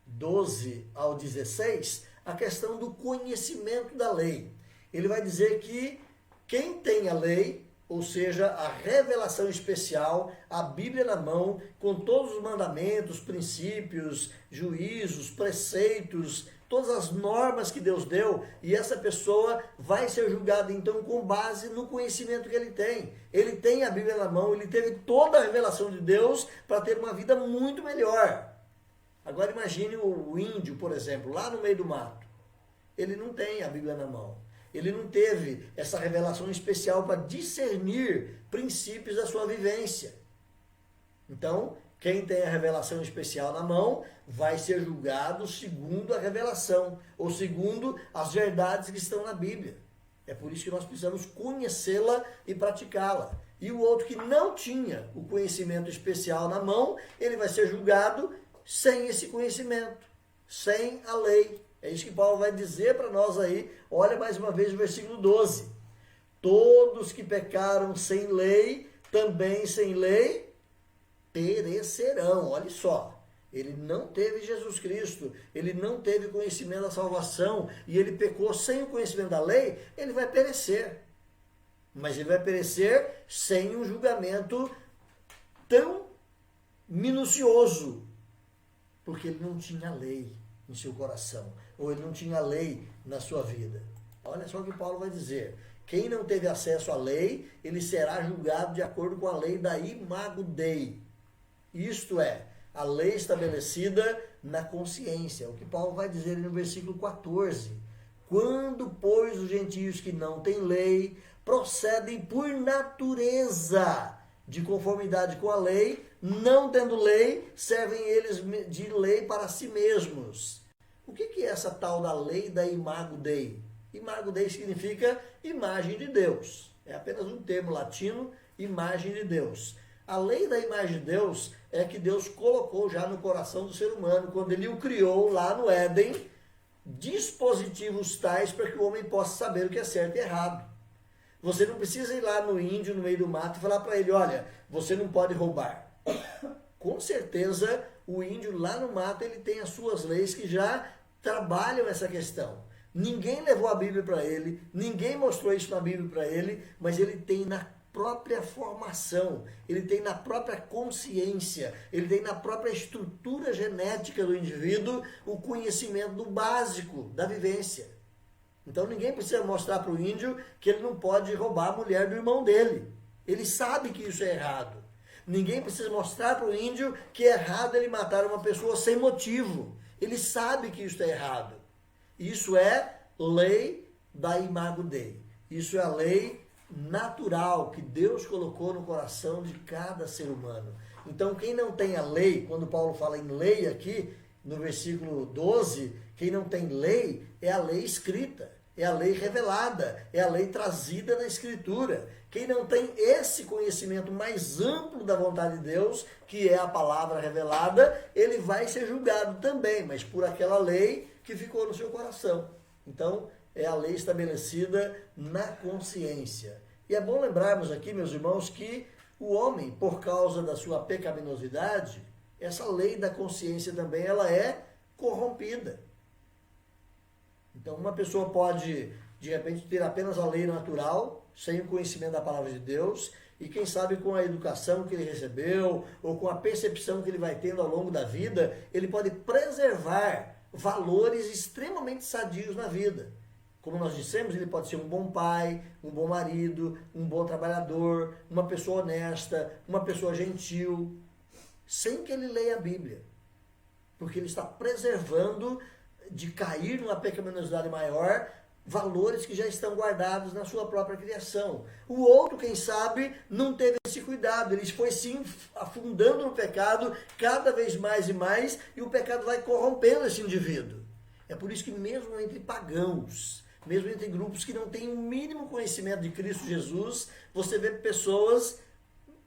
12 ao 16, a questão do conhecimento da lei. Ele vai dizer que quem tem a lei ou seja, a revelação especial, a Bíblia na mão, com todos os mandamentos, princípios, juízos, preceitos, todas as normas que Deus deu, e essa pessoa vai ser julgada então com base no conhecimento que ele tem. Ele tem a Bíblia na mão, ele teve toda a revelação de Deus para ter uma vida muito melhor. Agora imagine o índio, por exemplo, lá no meio do mato. Ele não tem a Bíblia na mão. Ele não teve essa revelação especial para discernir princípios da sua vivência. Então, quem tem a revelação especial na mão vai ser julgado segundo a revelação, ou segundo as verdades que estão na Bíblia. É por isso que nós precisamos conhecê-la e praticá-la. E o outro que não tinha o conhecimento especial na mão, ele vai ser julgado sem esse conhecimento, sem a lei. É isso que Paulo vai dizer para nós aí. Olha mais uma vez o versículo 12. Todos que pecaram sem lei, também sem lei, perecerão. Olha só. Ele não teve Jesus Cristo, ele não teve conhecimento da salvação e ele pecou sem o conhecimento da lei, ele vai perecer. Mas ele vai perecer sem um julgamento tão minucioso, porque ele não tinha lei em seu coração, ou ele não tinha lei na sua vida. Olha só o que Paulo vai dizer. Quem não teve acesso à lei, ele será julgado de acordo com a lei da Imago Dei. Isto é, a lei estabelecida na consciência. O que Paulo vai dizer no versículo 14. Quando, pois, os gentios que não têm lei procedem por natureza de conformidade com a lei, não tendo lei, servem eles de lei para si mesmos. O que é essa tal da lei da Imago Dei? Imago Dei significa imagem de Deus. É apenas um termo latino, imagem de Deus. A lei da imagem de Deus é que Deus colocou já no coração do ser humano, quando ele o criou lá no Éden, dispositivos tais para que o homem possa saber o que é certo e errado. Você não precisa ir lá no índio, no meio do mato, e falar para ele, olha, você não pode roubar. Com certeza, o índio lá no mato, ele tem as suas leis que já trabalham essa questão. Ninguém levou a Bíblia para ele, ninguém mostrou isso na Bíblia para ele, mas ele tem na própria formação, ele tem na própria consciência, ele tem na própria estrutura genética do indivíduo o conhecimento do básico da vivência. Então ninguém precisa mostrar para o índio que ele não pode roubar a mulher do irmão dele. Ele sabe que isso é errado. Ninguém precisa mostrar para o índio que é errado ele matar uma pessoa sem motivo. Ele sabe que isso é errado. Isso é lei da Imago Dei. Isso é a lei natural que Deus colocou no coração de cada ser humano. Então, quem não tem a lei, quando Paulo fala em lei aqui, no versículo 12, quem não tem lei é a lei escrita, é a lei revelada, é a lei trazida na Escritura. Quem não tem esse conhecimento mais amplo da vontade de Deus, que é a palavra revelada, ele vai ser julgado também, mas por aquela lei que ficou no seu coração. Então, é a lei estabelecida na consciência. E é bom lembrarmos aqui, meus irmãos, que o homem, por causa da sua pecaminosidade, essa lei da consciência também, ela é corrompida. Então, uma pessoa pode, de repente, ter apenas a lei natural, sem o conhecimento da palavra de Deus, e quem sabe com a educação que ele recebeu, ou com a percepção que ele vai tendo ao longo da vida, ele pode preservar valores extremamente sadios na vida. Como nós dissemos, ele pode ser um bom pai, um bom marido, um bom trabalhador, uma pessoa honesta, uma pessoa gentil, sem que ele leia a Bíblia. Porque ele está preservando de cair numa pecaminosidade maior valores que já estão guardados na sua própria criação. O outro, quem sabe, não teve esse cuidado. Ele foi se afundando no pecado cada vez mais e mais, e o pecado vai corrompendo esse indivíduo. É por isso que mesmo entre pagãos, mesmo entre grupos que não têm o mínimo conhecimento de Cristo Jesus, você vê pessoas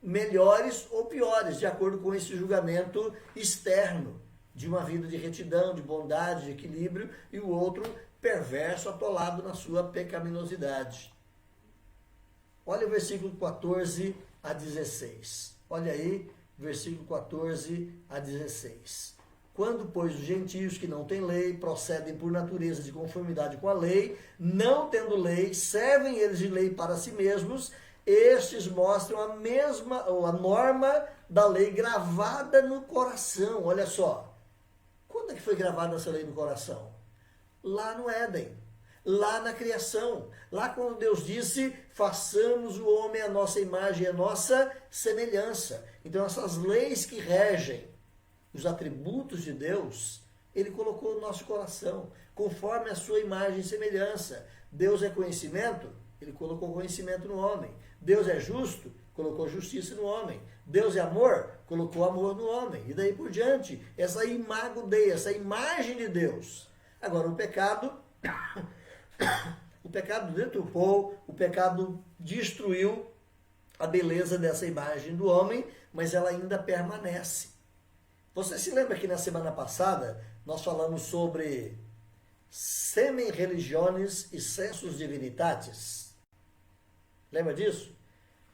melhores ou piores, de acordo com esse julgamento externo, de uma vida de retidão, de bondade, de equilíbrio, e o outro perverso, atolado na sua pecaminosidade. Olha o versículo 14 a 16. Olha aí, versículo 14 a 16. Quando, pois, os gentios que não têm lei procedem por natureza de conformidade com a lei, não tendo lei, servem eles de lei para si mesmos, estes mostram a mesma, ou a norma da lei gravada no coração. Olha só, quando é que foi gravada essa lei no coração? Lá no Éden, lá na criação, lá quando Deus disse, façamos o homem à nossa imagem e à nossa semelhança. Então essas leis que regem os atributos de Deus, Ele colocou no nosso coração, conforme a sua imagem e semelhança. Deus é conhecimento, Ele colocou conhecimento no homem. Deus é justo, colocou justiça no homem. Deus é amor, colocou amor no homem. E daí por diante, essa imago Dei, essa imagem de Deus. Agora o pecado deturpou, o pecado destruiu a beleza dessa imagem do homem, mas ela ainda permanece. Você se lembra que na semana passada nós falamos sobre semen religiones e sensus divinitatis? Lembra disso?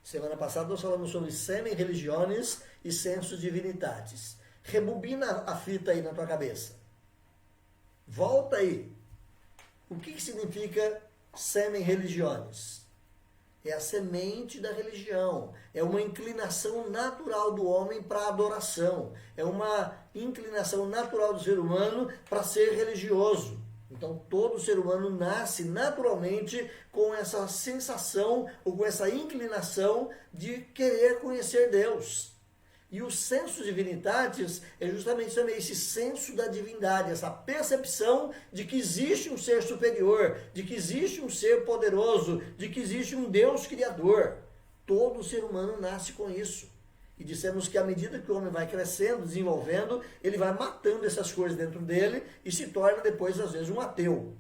Semana passada nós falamos sobre semen religiones e sensus divinitatis. Rebobina a fita aí na tua cabeça. Volta aí. O que significa semen religiones? É a semente da religião. É uma inclinação natural do homem para a adoração. É uma inclinação natural do ser humano para ser religioso. Então, todo ser humano nasce naturalmente com essa sensação ou com essa inclinação de querer conhecer Deus. E o sensus divinitatis é justamente também esse senso da divindade, essa percepção de que existe um ser superior, de que existe um ser poderoso, de que existe um Deus criador. Todo ser humano nasce com isso. E dissemos que à medida que o homem vai crescendo, desenvolvendo, ele vai matando essas coisas dentro dele e se torna depois, às vezes, um ateu.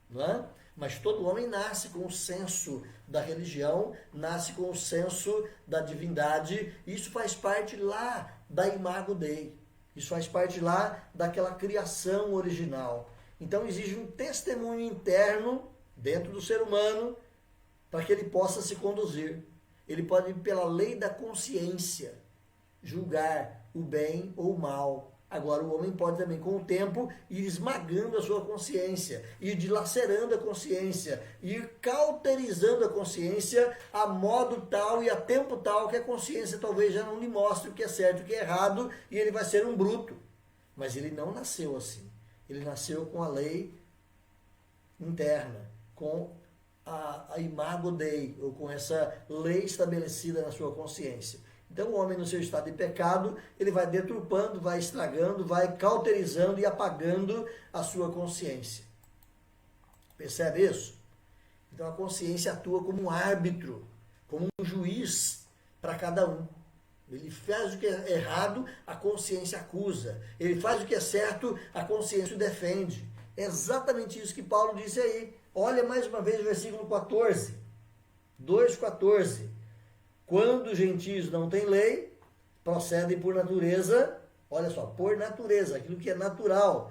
Não é? Mas todo homem nasce com o senso da religião, nasce com o senso da divindade. Isso faz parte lá da imago Dei. Isso faz parte lá daquela criação original. Então exige um testemunho interno dentro do ser humano para que ele possa se conduzir. Ele pode, pela lei da consciência, julgar o bem ou o mal. Agora, o homem pode também, com o tempo, ir esmagando a sua consciência, ir dilacerando a consciência, ir cauterizando a consciência a modo tal e a tempo tal que a consciência talvez já não lhe mostre o que é certo e o que é errado e ele vai ser um bruto. Mas ele não nasceu assim. Ele nasceu com a lei interna, com a imago Dei, ou com essa lei estabelecida na sua consciência. Então o homem no seu estado de pecado, ele vai deturpando, vai estragando, vai cauterizando e apagando a sua consciência. Percebe isso? Então a consciência atua como um árbitro, como um juiz para cada um. Ele faz o que é errado, a consciência acusa. Ele faz o que é certo, a consciência o defende. É exatamente isso que Paulo disse aí. Olha mais uma vez o versículo 14. 2,14. Quando os gentios não têm lei, procedem por natureza, olha só, por natureza, aquilo que é natural,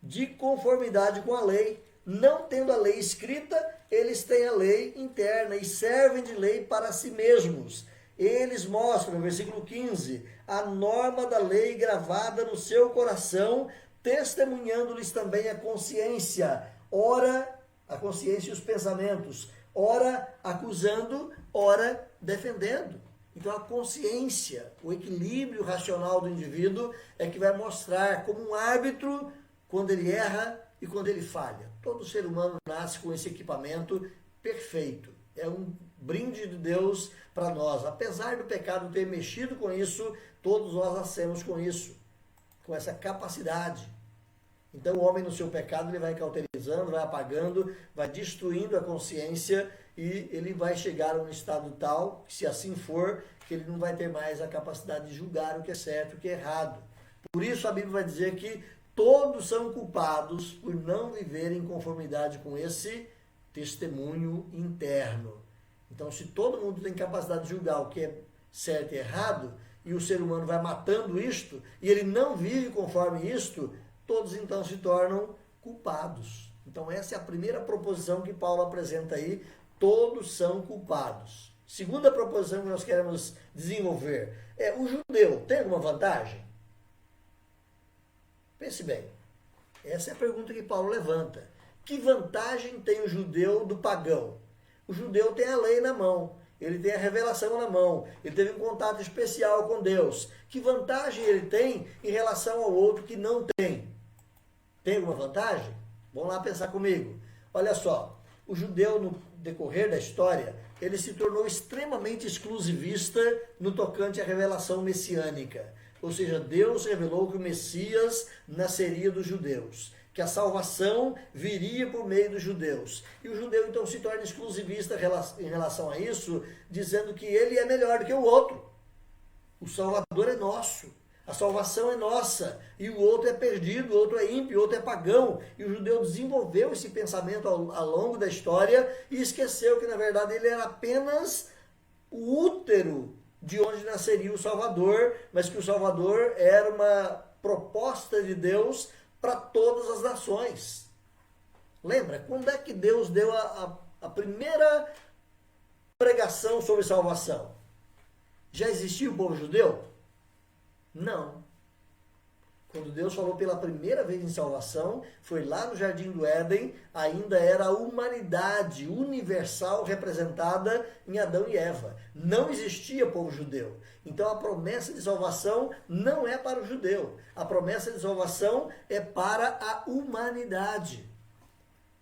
de conformidade com a lei. Não tendo a lei escrita, eles têm a lei interna e servem de lei para si mesmos. Eles mostram, no versículo 15, a norma da lei gravada no seu coração, testemunhando-lhes também a consciência. Ora, a consciência e os pensamentos. Ora acusando, ora defendendo. Então a consciência, o equilíbrio racional do indivíduo é que vai mostrar como um árbitro quando ele erra e quando ele falha. Todo ser humano nasce com esse equipamento perfeito. É um brinde de Deus para nós. Apesar do pecado ter mexido com isso, todos nós nascemos com isso, com essa capacidade. Então o homem no seu pecado ele vai cauterizando, vai apagando, vai destruindo a consciência e ele vai chegar a um estado tal, que se assim for, que ele não vai ter mais a capacidade de julgar o que é certo e o que é errado. Por isso a Bíblia vai dizer que todos são culpados por não viverem em conformidade com esse testemunho interno. Então se todo mundo tem capacidade de julgar o que é certo e errado, e o ser humano vai matando isto, e ele não vive conforme isto, todos então se tornam culpados. Então essa é a primeira proposição que Paulo apresenta aí, todos são culpados. Segunda proposição que nós queremos desenvolver é: o judeu tem alguma vantagem? Pense bem, essa é a pergunta que Paulo levanta. Que vantagem tem o judeu do pagão? O judeu tem a lei na mão, ele tem a revelação na mão, ele teve um contato especial com Deus. Que vantagem ele tem em relação ao outro que não tem? Tem alguma vantagem? Vamos lá pensar comigo. Olha só, o judeu, no decorrer da história, ele se tornou extremamente exclusivista no tocante à revelação messiânica. Ou seja, Deus revelou que o Messias nasceria dos judeus, que a salvação viria por meio dos judeus. E o judeu então se torna exclusivista em relação a isso, dizendo que ele é melhor do que o outro. O Salvador é nosso. A salvação é nossa, e o outro é perdido, o outro é ímpio, o outro é pagão. E o judeu desenvolveu esse pensamento ao longo da história e esqueceu que, na verdade, ele era apenas o útero de onde nasceria o Salvador, mas que o Salvador era uma proposta de Deus para todas as nações. Lembra? Quando é que Deus deu a primeira pregação sobre salvação? Já existia o povo judeu? Não. Quando Deus falou pela primeira vez em salvação, foi lá no Jardim do Éden, ainda era a humanidade universal representada em Adão e Eva. Não existia povo judeu. Então a promessa de salvação não é para o judeu. A promessa de salvação é para a humanidade.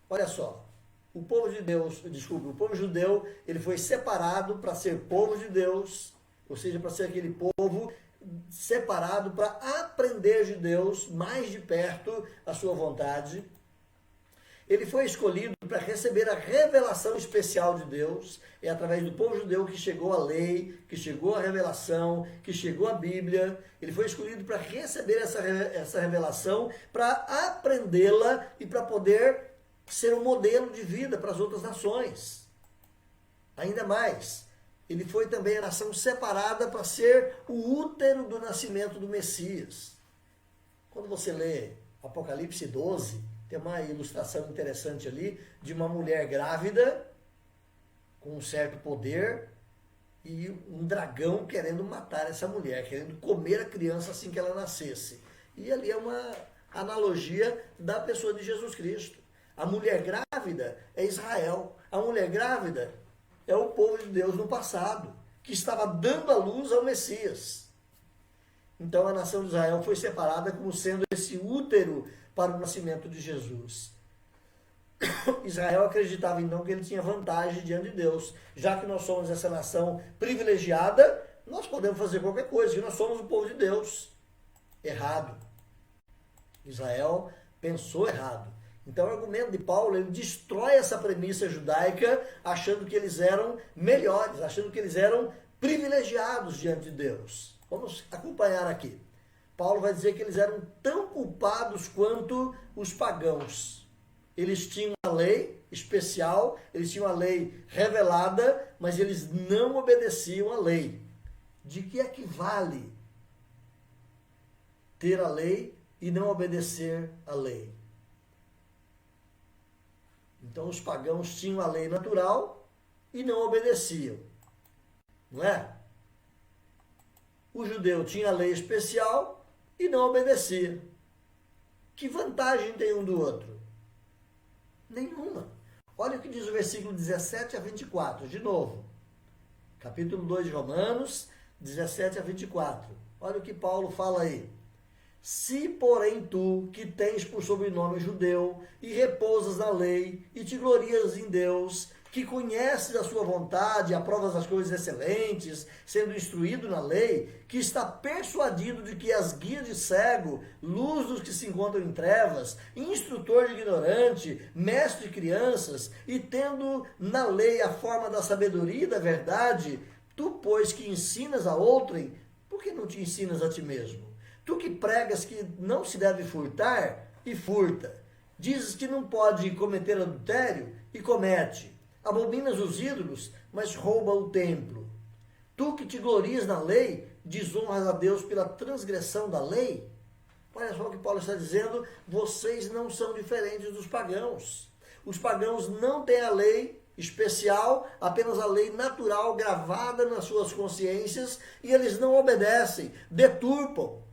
Olha só, o povo judeu, ele foi separado para ser povo de Deus, ou seja, para ser aquele povo separado para aprender de Deus mais de perto a sua vontade. Ele foi escolhido para receber a revelação especial de Deus. É através do povo judeu que chegou a lei, que chegou a revelação, que chegou a Bíblia. Ele foi escolhido para receber essa revelação, para aprendê-la e para poder ser um modelo de vida para as outras nações. Ainda mais, ele foi também a nação separada para ser o útero do nascimento do Messias. Quando você lê Apocalipse 12, tem uma ilustração interessante ali de uma mulher grávida com um certo poder e um dragão querendo matar essa mulher, querendo comer a criança assim que ela nascesse. E ali é uma analogia da pessoa de Jesus Cristo. A mulher grávida é Israel. A mulher grávida é o povo de Deus no passado, que estava dando a luz ao Messias. Então a nação de Israel foi separada como sendo esse útero para o nascimento de Jesus. Israel acreditava então que ele tinha vantagem diante de Deus. Já que nós somos essa nação privilegiada, nós podemos fazer qualquer coisa, que nós somos o povo de Deus. Errado. Israel pensou errado. Então o argumento de Paulo, ele destrói essa premissa judaica, achando que eles eram melhores, achando que eles eram privilegiados diante de Deus. Vamos acompanhar aqui. Paulo vai dizer que eles eram tão culpados quanto os pagãos. Eles tinham a lei especial, eles tinham a lei revelada, mas eles não obedeciam à lei. De que equivale ter a lei e não obedecer à lei? Então os pagãos tinham a lei natural e não obedeciam. Não é? O judeu tinha a lei especial e não obedecia. Que vantagem tem um do outro? Nenhuma. Olha o que diz o versículo 17 a 24, de novo. Capítulo 2 de Romanos, 17 a 24. Olha o que Paulo fala aí. Se, porém, tu, que tens por sobrenome judeu, e repousas na lei, e te glorias em Deus, que conheces a sua vontade, aprovas as coisas excelentes, sendo instruído na lei, que está persuadido de que és guia de cego, luz dos que se encontram em trevas, instrutor de ignorante, mestre de crianças, e tendo na lei a forma da sabedoria e da verdade, tu, pois, que ensinas a outrem, por que não te ensinas a ti mesmo? Tu que pregas que não se deve furtar, e furta. Dizes que não pode cometer adultério, e comete. Abominas os ídolos, mas rouba o templo. Tu que te glorias na lei, desonras a Deus pela transgressão da lei? Olha só o que Paulo está dizendo, vocês não são diferentes dos pagãos. Os pagãos não têm a lei especial, apenas a lei natural gravada nas suas consciências, e eles não obedecem, deturpam.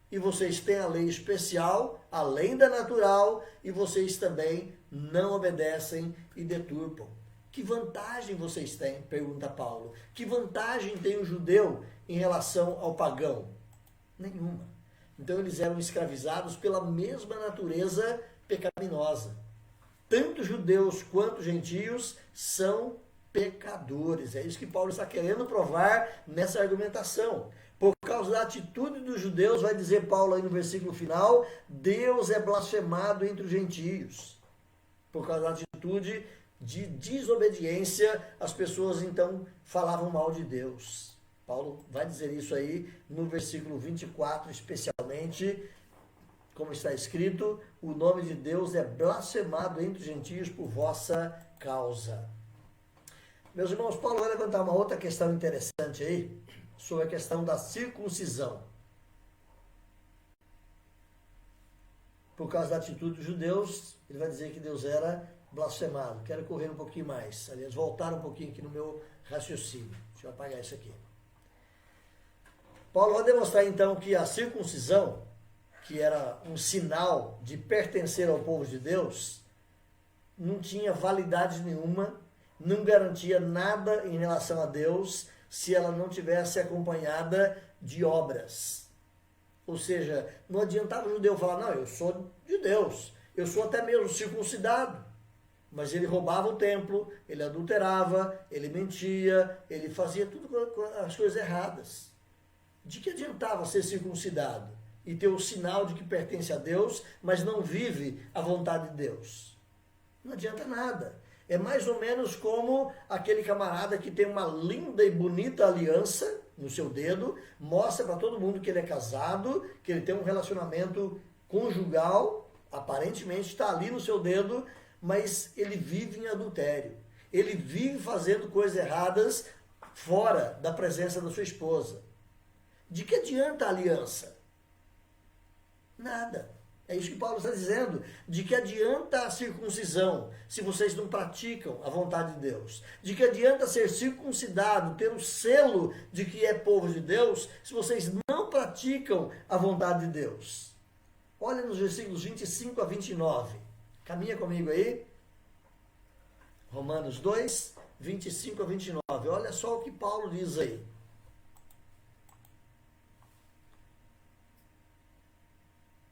E vocês têm a lei especial, além da natural, e vocês também não obedecem e deturpam. Que vantagem vocês têm? Pergunta Paulo. Que vantagem tem o judeu em relação ao pagão? Nenhuma. Então eles eram escravizados pela mesma natureza pecaminosa. Tanto judeus quanto gentios são pecadores. É isso que Paulo está querendo provar nessa argumentação. Por causa da atitude dos judeus, vai dizer Paulo aí no versículo final, Deus é blasfemado entre os gentios. Por causa da atitude de desobediência, as pessoas então falavam mal de Deus. Paulo vai dizer isso aí no versículo 24, especialmente, como está escrito, o nome de Deus é blasfemado entre os gentios por vossa causa. Meus irmãos, Paulo vai levantar uma outra questão interessante aí, sobre a questão da circuncisão. Por causa da atitude dos judeus, ele vai dizer que Deus era blasfemado. Quero correr um pouquinho mais, aliás, voltar um pouquinho aqui no meu raciocínio. Deixa eu apagar isso aqui. Paulo vai demonstrar então que a circuncisão, que era um sinal de pertencer ao povo de Deus, não tinha validade nenhuma, não garantia nada em relação a Deus, se ela não tivesse acompanhada de obras. Ou seja, não adiantava o judeu falar, não, eu sou de Deus, eu sou até mesmo circuncidado. Mas ele roubava o templo, ele adulterava, ele mentia, ele fazia tudo as coisas erradas. De que adiantava ser circuncidado e ter o sinal de que pertence a Deus, mas não vive a vontade de Deus? Não adianta nada. É mais ou menos como aquele camarada que tem uma linda e bonita aliança no seu dedo, mostra para todo mundo que ele é casado, que ele tem um relacionamento conjugal, aparentemente está ali no seu dedo, mas ele vive em adultério. Ele vive fazendo coisas erradas fora da presença da sua esposa. De que adianta a aliança? Nada. É isso que Paulo está dizendo. De que adianta a circuncisão se vocês não praticam a vontade de Deus? De que adianta ser circuncidado, ter o selo de que é povo de Deus, se vocês não praticam a vontade de Deus? Olha nos versículos 25 a 29. Caminha comigo aí. Romanos 2, 25 a 29. Olha só o que Paulo diz aí.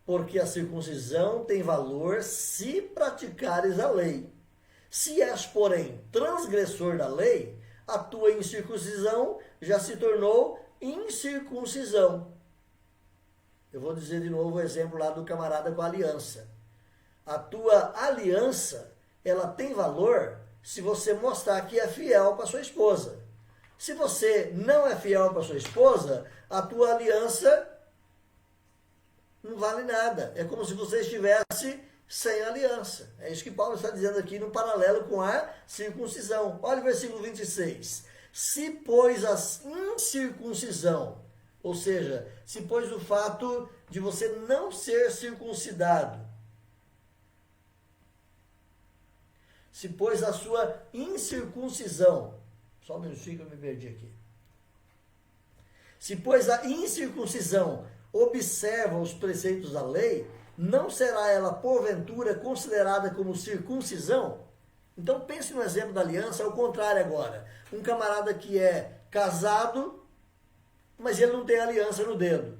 Porque a circuncisão tem valor se praticares a lei. Se és, porém, transgressor da lei, a tua incircuncisão já se tornou incircuncisão. Eu vou dizer de novo o exemplo lá do camarada com a aliança. A tua aliança, ela tem valor se você mostrar que é fiel para sua esposa. Se você não é fiel para sua esposa, a tua aliança não vale nada. É como se você estivesse sem aliança. É isso que Paulo está dizendo aqui no paralelo com a circuncisão. Olha o versículo 26. Se, pois, a incircuncisão, ou seja, se, pois, o fato de você não ser circuncidado, se, pois, a sua incircuncisão, só um minutinho que eu me perdi aqui. Se, pois, a incircuncisão observa os preceitos da lei, não será ela, porventura, considerada como circuncisão? Então, pense no exemplo da aliança, ao contrário agora. Um camarada que é casado, mas ele não tem aliança no dedo.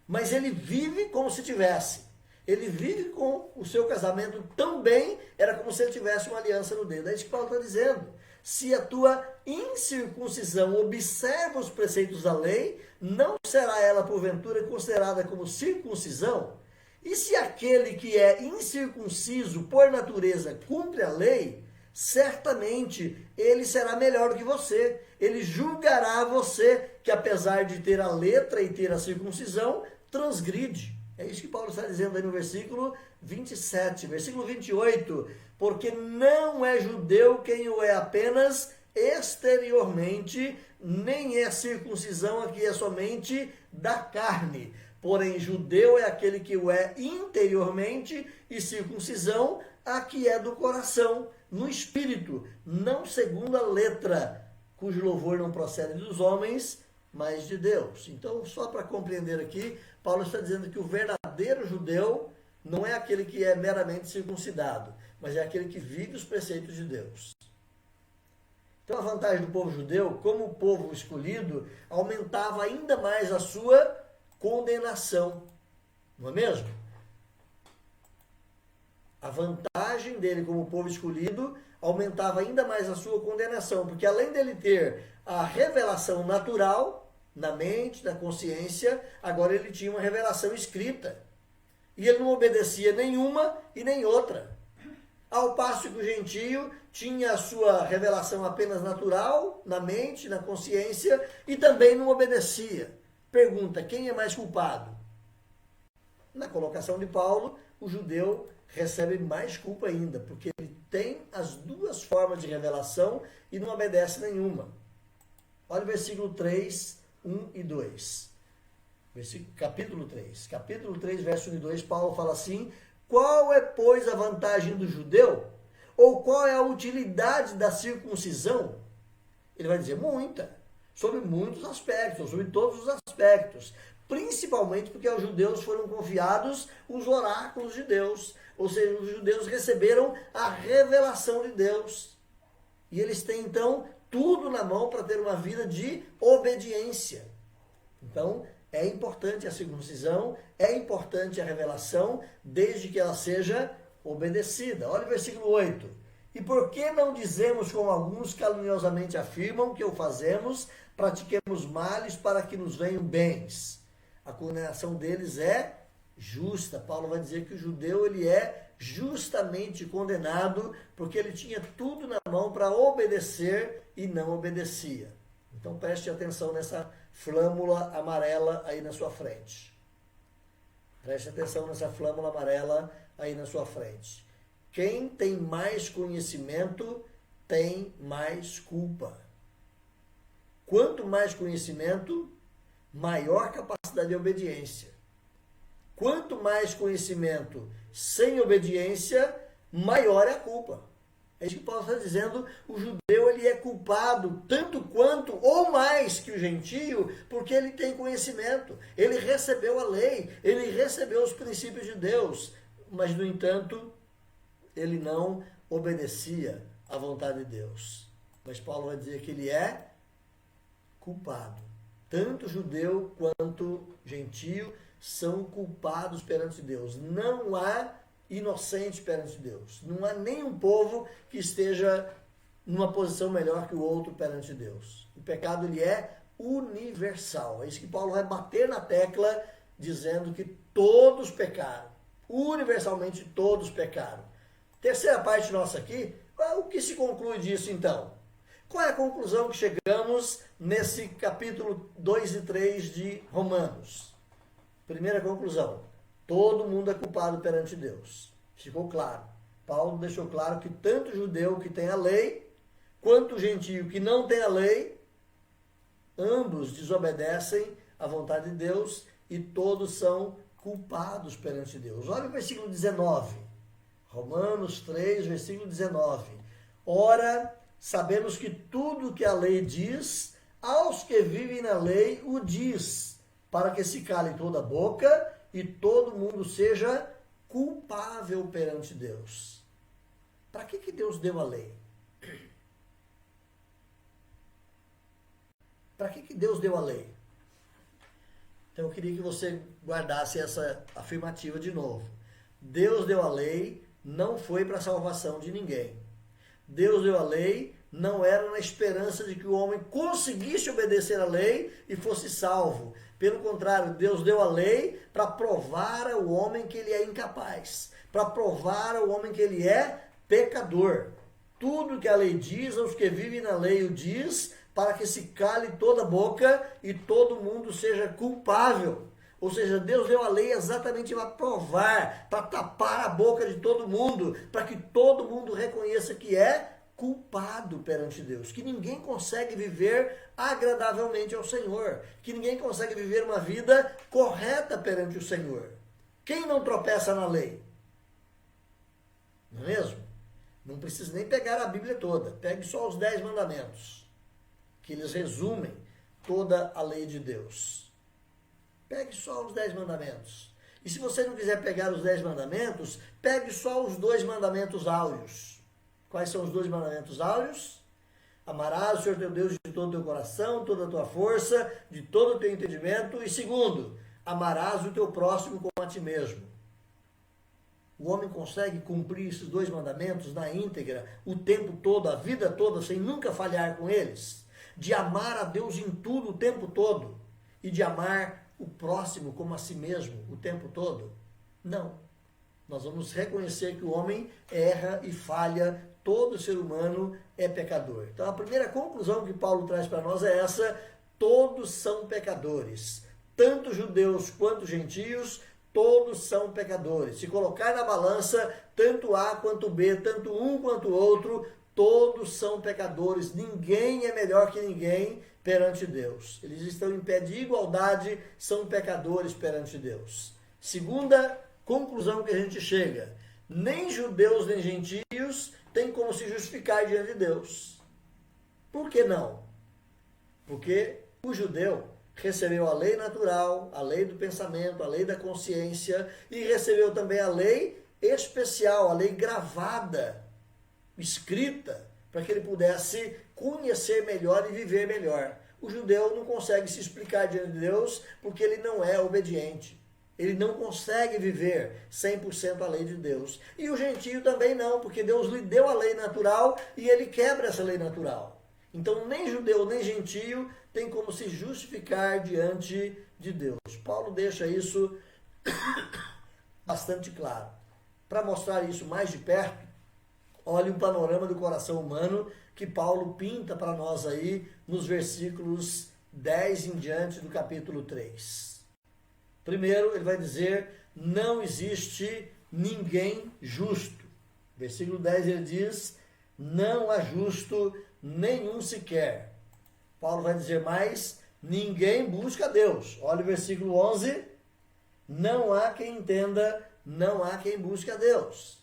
Mas ele vive como se tivesse. Ele vive com o seu casamento tão bem, era como se ele tivesse uma aliança no dedo. É isso que Paulo está dizendo. Se a tua incircuncisão observa os preceitos da lei, não será ela, porventura, considerada como circuncisão? E se aquele que é incircunciso, por natureza, cumpre a lei, certamente ele será melhor do que você. Ele julgará você, que apesar de ter a letra e ter a circuncisão, transgride. É isso que Paulo está dizendo aí no versículo 27. Versículo 28. Porque não é judeu quem o é apenas exteriormente, nem é circuncisão a que é somente da carne. Porém, judeu é aquele que o é interiormente, e circuncisão a que é do coração, no espírito, não segundo a letra, cujo louvor não procede dos homens, mas de Deus. Então, só para compreender aqui, Paulo está dizendo que o verdadeiro judeu não é aquele que é meramente circuncidado, mas é aquele que vive os preceitos de Deus. Então a vantagem do povo judeu, como povo escolhido, aumentava ainda mais a sua condenação. Não é mesmo? A vantagem dele como povo escolhido aumentava ainda mais a sua condenação, porque além dele ter a revelação natural na mente, na consciência, agora ele tinha uma revelação escrita. E ele não obedecia nenhuma e nem outra. Ao passo que o gentio tinha a sua revelação apenas natural, na mente, na consciência, e também não obedecia. Pergunta, quem é mais culpado? Na colocação de Paulo, o judeu recebe mais culpa ainda, porque ele tem as duas formas de revelação e não obedece nenhuma. Olha o versículo 3, 1 e 2. Capítulo 3, verso 1 e 2, Paulo fala assim: qual é, pois, a vantagem do judeu? Ou qual é a utilidade da circuncisão? Ele vai dizer muita, sobre muitos aspectos, sobre todos os aspectos. Principalmente porque aos judeus foram confiados os oráculos de Deus. Ou seja, os judeus receberam a revelação de Deus. E eles têm, então, tudo na mão para ter uma vida de obediência. Então, é importante a circuncisão, é importante a revelação, desde que ela seja obedecida. Olha o versículo 8. E por que não dizemos, como alguns caluniosamente afirmam, que o fazemos, pratiquemos males para que nos venham bens? A condenação deles é justa. Paulo vai dizer que o judeu ele é justamente condenado porque ele tinha tudo na mão para obedecer e não obedecia. Então preste atenção nessa flâmula amarela aí na sua frente. Preste atenção nessa flâmula amarela aí na sua frente. Quem tem mais conhecimento tem mais culpa. Quanto mais conhecimento, maior capacidade de obediência. Quanto mais conhecimento sem obediência, maior é a culpa. É isso que Paulo está dizendo, o judeu ele é culpado tanto quanto ou mais que o gentio, porque ele tem conhecimento, ele recebeu a lei, ele recebeu os princípios de Deus, mas no entanto, ele não obedecia à vontade de Deus. Mas Paulo vai dizer que ele é culpado. Tanto judeu quanto gentio são culpados perante Deus. Não há inocente perante Deus. Não há nenhum povo que esteja numa posição melhor que o outro perante Deus. O pecado ele é universal. É isso que Paulo vai bater na tecla, dizendo que todos pecaram. Universalmente todos pecaram. Terceira parte nossa aqui, o que se conclui disso então? Qual é a conclusão que chegamos nesse capítulo 2 e 3 de Romanos? Primeira conclusão, todo mundo é culpado perante Deus. Ficou claro. Paulo deixou claro que tanto o judeu que tem a lei, quanto o gentio que não tem a lei, ambos desobedecem à vontade de Deus e todos são culpados perante Deus. Olha o versículo 19. Romanos 3, versículo 19. Ora, sabemos que tudo que a lei diz, aos que vivem na lei o diz, para que se cale toda a boca e todo mundo seja culpável perante Deus. Para que Deus deu a lei? Para que Deus deu a lei? Então eu queria que você guardasse essa afirmativa de novo. Deus deu a lei, não foi para a salvação de ninguém. Deus deu a lei, não era na esperança de que o homem conseguisse obedecer a lei e fosse salvo. Pelo contrário, Deus deu a lei para provar ao homem que ele é incapaz, para provar ao homem que ele é pecador. Tudo que a lei diz, aos que vivem na lei o diz, para que se cale toda a boca e todo mundo seja culpável. Ou seja, Deus deu a lei exatamente para provar, para tapar a boca de todo mundo, para que todo mundo reconheça que é culpado perante Deus, que ninguém consegue viver agradavelmente ao Senhor, que ninguém consegue viver uma vida correta perante o Senhor. Quem não tropeça na lei? Não é mesmo? Não precisa nem pegar a Bíblia toda, pegue só os 10 mandamentos, que eles resumem toda a lei de Deus. Pegue só os 10 mandamentos. E se você não quiser pegar os 10 mandamentos, pegue só os 2 mandamentos áureos. Quais são os 2 mandamentos áureos? Amarás o Senhor teu Deus de todo o teu coração, toda a tua força, de todo o teu entendimento. E segundo, amarás o teu próximo como a ti mesmo. O homem consegue cumprir esses dois mandamentos na íntegra, o tempo todo, a vida toda, sem nunca falhar com eles? De amar a Deus em tudo o tempo todo e de amar o próximo como a si mesmo o tempo todo? Não. Nós vamos reconhecer que o homem erra e falha, todo ser humano é pecador. Então a primeira conclusão que Paulo traz para nós é essa: todos são pecadores, tanto judeus quanto gentios, todos são pecadores. Se colocar na balança, tanto A quanto B, tanto um quanto o outro, todos são pecadores. Ninguém é melhor que ninguém perante Deus. Eles estão em pé de igualdade, são pecadores perante Deus. Segunda conclusão que a gente chega: nem judeus nem gentios têm como se justificar diante de Deus. Por que não? Porque o judeu recebeu a lei natural, a lei do pensamento, a lei da consciência, e recebeu também a lei especial, a lei gravada, escrita, para que ele pudesse conhecer melhor e viver melhor. O judeu não consegue se explicar diante de Deus porque ele não é obediente. Ele não consegue viver 100% a lei de Deus. E o gentio também não, porque Deus lhe deu a lei natural e ele quebra essa lei natural. Então nem judeu nem gentio tem como se justificar diante de Deus. Paulo deixa isso bastante claro. Para mostrar isso mais de perto, olhe um panorama do coração humano que Paulo pinta para nós aí nos versículos 10 em diante do capítulo 3. Primeiro, ele vai dizer: não existe ninguém justo. Versículo 10 ele diz: não há justo nenhum sequer. Paulo vai dizer mais: ninguém busca a Deus. Olha o versículo 11: não há quem entenda, não há quem busque a Deus.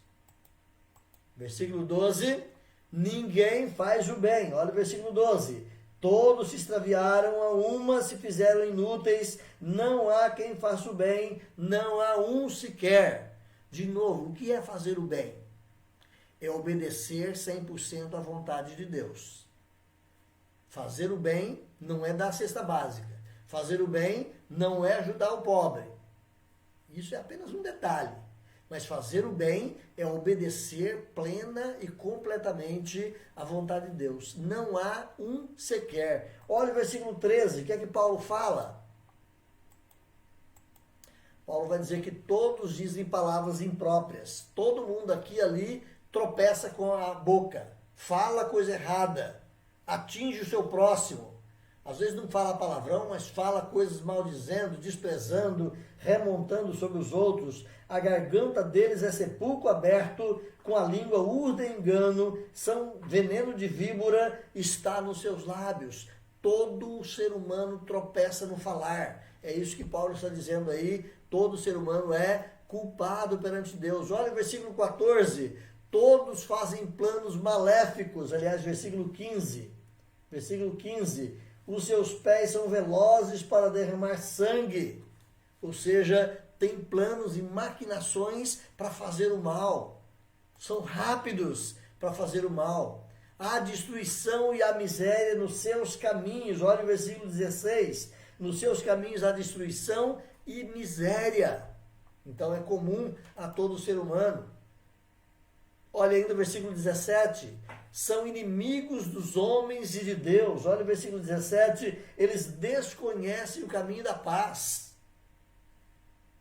Versículo 12: ninguém faz o bem. Olha o versículo 12: todos se extraviaram, a uma se fizeram inúteis, não há quem faça o bem, não há um sequer. De novo, o que é fazer o bem? É obedecer 100% à vontade de Deus. Fazer o bem não é dar a cesta básica. Fazer o bem não é ajudar o pobre. Isso é apenas um detalhe. Mas fazer o bem é obedecer plena e completamente à vontade de Deus. Não há um sequer. Olha o versículo 13, o que é que Paulo fala? Paulo vai dizer que todos dizem palavras impróprias. Todo mundo aqui e ali tropeça com a boca, fala coisa errada, atinge o seu próximo. Às vezes não fala palavrão, mas fala coisas maldizendo, desprezando, remontando sobre os outros. A garganta deles é sepulcro aberto, com a língua urda engano, são veneno de víbora, está nos seus lábios. Todo ser humano tropeça no falar. É isso que Paulo está dizendo aí. Todo ser humano é culpado perante Deus. Olha o versículo 14. Todos fazem planos maléficos. Aliás, versículo 15. Versículo 15. Os seus pés são velozes para derramar sangue. Ou seja, tem planos e maquinações para fazer o mal. São rápidos para fazer o mal. Há destruição e há miséria nos seus caminhos. Olha o versículo 16. Nos seus caminhos há destruição e miséria. Então é comum a todo ser humano. Olha ainda o versículo 17. São inimigos dos homens e de Deus. Olha o versículo 17. Eles desconhecem o caminho da paz.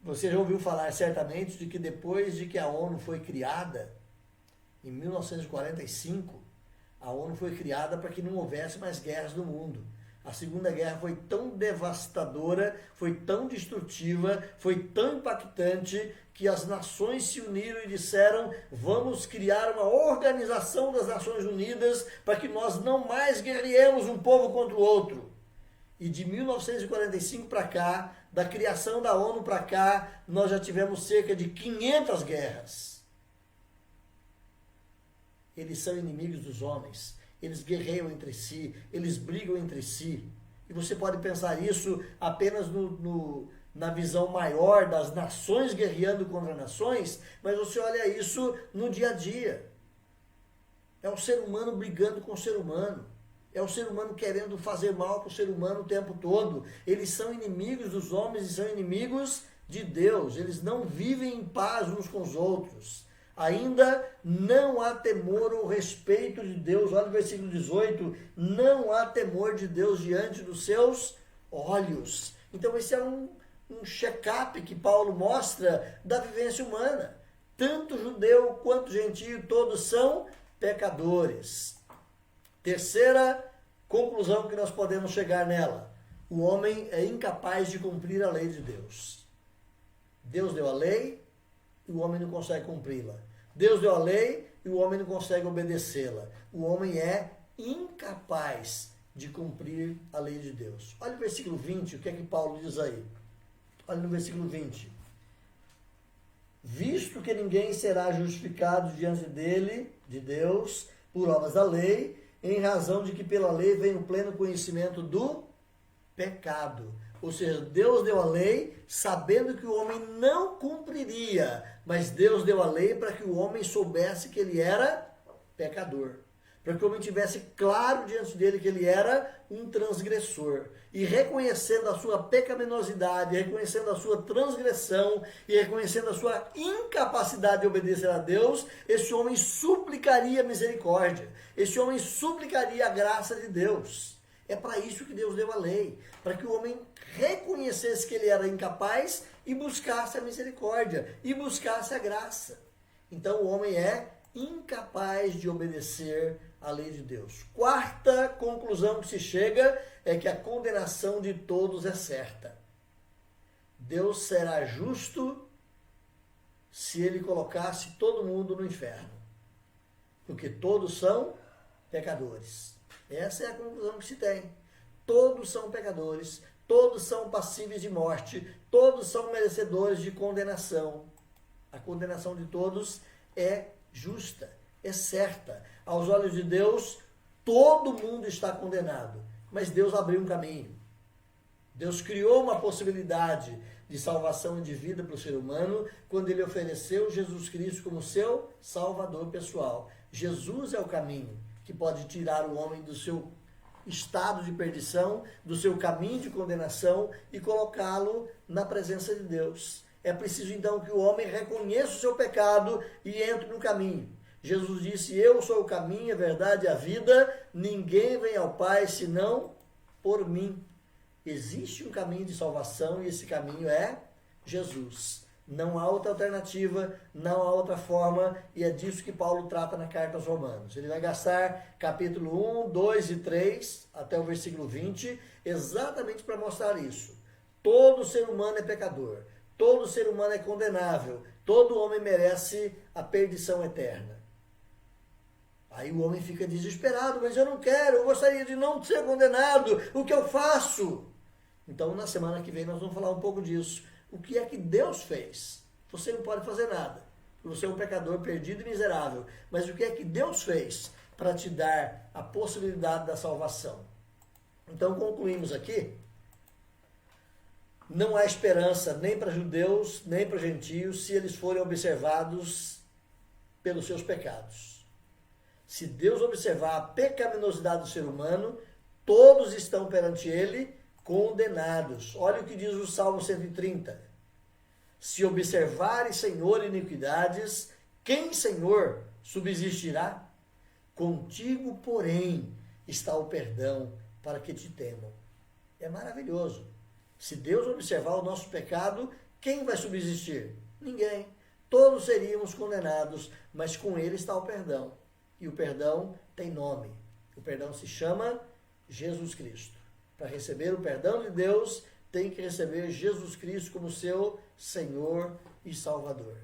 Você já ouviu falar certamente de que depois de que a ONU foi criada, em 1945, a ONU foi criada para que não houvesse mais guerras no mundo. A Segunda Guerra foi tão devastadora, foi tão destrutiva, foi tão impactante, que as nações se uniram e disseram: vamos criar uma organização das Nações Unidas para que nós não mais guerreemos um povo contra o outro. E de 1945 para cá, da criação da ONU para cá, nós já tivemos cerca de 500 guerras. Eles são inimigos dos homens. Eles guerreiam entre si, eles brigam entre si. E você pode pensar isso apenas na visão maior das nações guerreando contra nações, mas você olha isso no dia a dia. É o ser humano brigando com o ser humano. É o ser humano querendo fazer mal para o ser humano o tempo todo. Eles são inimigos dos homens e são inimigos de Deus. Eles não vivem em paz uns com os outros. Ainda não há temor ou respeito de Deus. Olha o versículo 18. Não há temor de Deus diante dos seus olhos. Então esse é um check-up que Paulo mostra da vivência humana. Tanto judeu quanto gentio, todos são pecadores. Terceira conclusão que nós podemos chegar nela. O homem é incapaz de cumprir a lei de Deus. Deus deu a lei e o homem não consegue cumpri-la. Deus deu a lei e o homem não consegue obedecê-la. O homem é incapaz de cumprir a lei de Deus. Olha o versículo 20, o que é que Paulo diz aí? Olha no versículo 20. Visto que ninguém será justificado diante dele, de Deus, por obras da lei, em razão de que pela lei vem o pleno conhecimento do pecado. Ou seja, Deus deu a lei sabendo que o homem não cumpriria, mas Deus deu a lei para que o homem soubesse que ele era pecador. Para que o homem tivesse claro diante dele que ele era um transgressor. E reconhecendo a sua pecaminosidade, reconhecendo a sua transgressão e reconhecendo a sua incapacidade de obedecer a Deus, esse homem suplicaria misericórdia. Esse homem suplicaria a graça de Deus. É para isso que Deus deu a lei. Para que o homem reconhecesse que ele era incapaz e buscasse a misericórdia. E buscasse a graça. Então o homem é incapaz de obedecer a lei de Deus. Quarta conclusão que se chega é que a condenação de todos é certa. Deus será justo se ele colocasse todo mundo no inferno. Porque todos são pecadores. Essa é a conclusão que se tem. Todos são pecadores, todos são passíveis de morte, todos são merecedores de condenação. A condenação de todos é justa, é certa. Aos olhos de Deus, todo mundo está condenado. Mas Deus abriu um caminho. Deus criou uma possibilidade de salvação e de vida para o ser humano quando ele ofereceu Jesus Cristo como seu Salvador pessoal. Jesus é o caminho que pode tirar o homem do seu estado de perdição, do seu caminho de condenação e colocá-lo na presença de Deus. É preciso então que o homem reconheça o seu pecado e entre no caminho. Jesus disse, eu sou o caminho, a verdade e a vida, ninguém vem ao Pai senão por mim. Existe um caminho de salvação e esse caminho é Jesus. Não há outra alternativa, não há outra forma, e é disso que Paulo trata na carta aos Romanos. Ele vai gastar capítulo 1, 2 e 3, até o versículo 20, exatamente para mostrar isso. Todo ser humano é pecador, todo ser humano é condenável, todo homem merece a perdição eterna. Aí o homem fica desesperado, mas eu não quero, eu gostaria de não ser condenado, o que eu faço? Então, na semana que vem, nós vamos falar um pouco disso. O que é que Deus fez? Você não pode fazer nada. Você é um pecador perdido e miserável. Mas o que é que Deus fez para te dar a possibilidade da salvação? Então, concluímos aqui. Não há esperança nem para judeus, nem para gentios, se eles forem observados pelos seus pecados. Se Deus observar a pecaminosidade do ser humano, todos estão perante ele condenados. Olha o que diz o Salmo 130. Se observares, Senhor, iniquidades, quem, Senhor, subsistirá? Contigo, porém, está o perdão para que te temam. É maravilhoso. Se Deus observar o nosso pecado, quem vai subsistir? Ninguém. Todos seríamos condenados, mas com ele está o perdão. E o perdão tem nome. O perdão se chama Jesus Cristo. Para receber o perdão de Deus, tem que receber Jesus Cristo como seu Senhor e Salvador.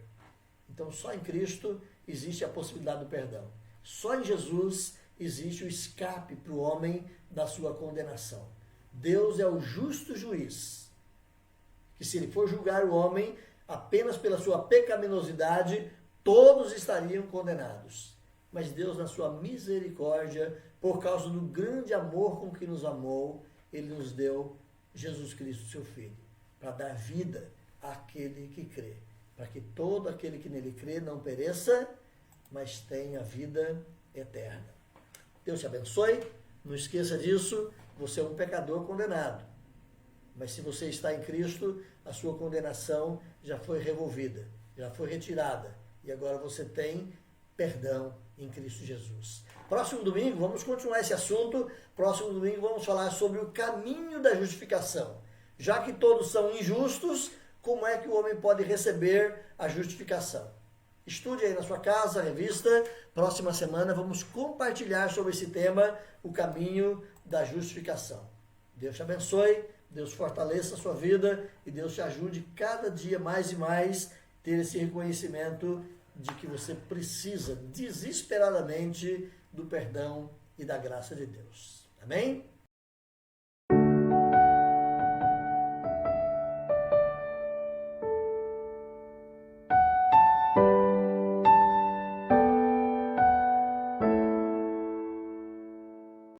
Então, só em Cristo existe a possibilidade do perdão. Só em Jesus existe o escape para o homem da sua condenação. Deus é o justo juiz, que se ele for julgar o homem apenas pela sua pecaminosidade, todos estariam condenados. Mas Deus, na sua misericórdia, por causa do grande amor com que nos amou, ele nos deu Jesus Cristo, seu Filho, para dar vida àquele que crê, para que todo aquele que nele crê não pereça, mas tenha vida eterna. Deus te abençoe, Não esqueça disso, você é um pecador condenado. Mas se você está em Cristo, a sua condenação já foi removida, já foi retirada. E agora você tem perdão em Cristo Jesus. Próximo domingo, vamos continuar esse assunto. Próximo domingo vamos falar sobre o caminho da justificação. Já que todos são injustos, como é que o homem pode receber a justificação? Estude aí na sua casa, a revista. Próxima semana vamos compartilhar sobre esse tema, o caminho da justificação. Deus te abençoe, Deus fortaleça a sua vida e Deus te ajude cada dia mais e mais ter esse reconhecimento de que você precisa desesperadamente do perdão e da graça de Deus. Amém?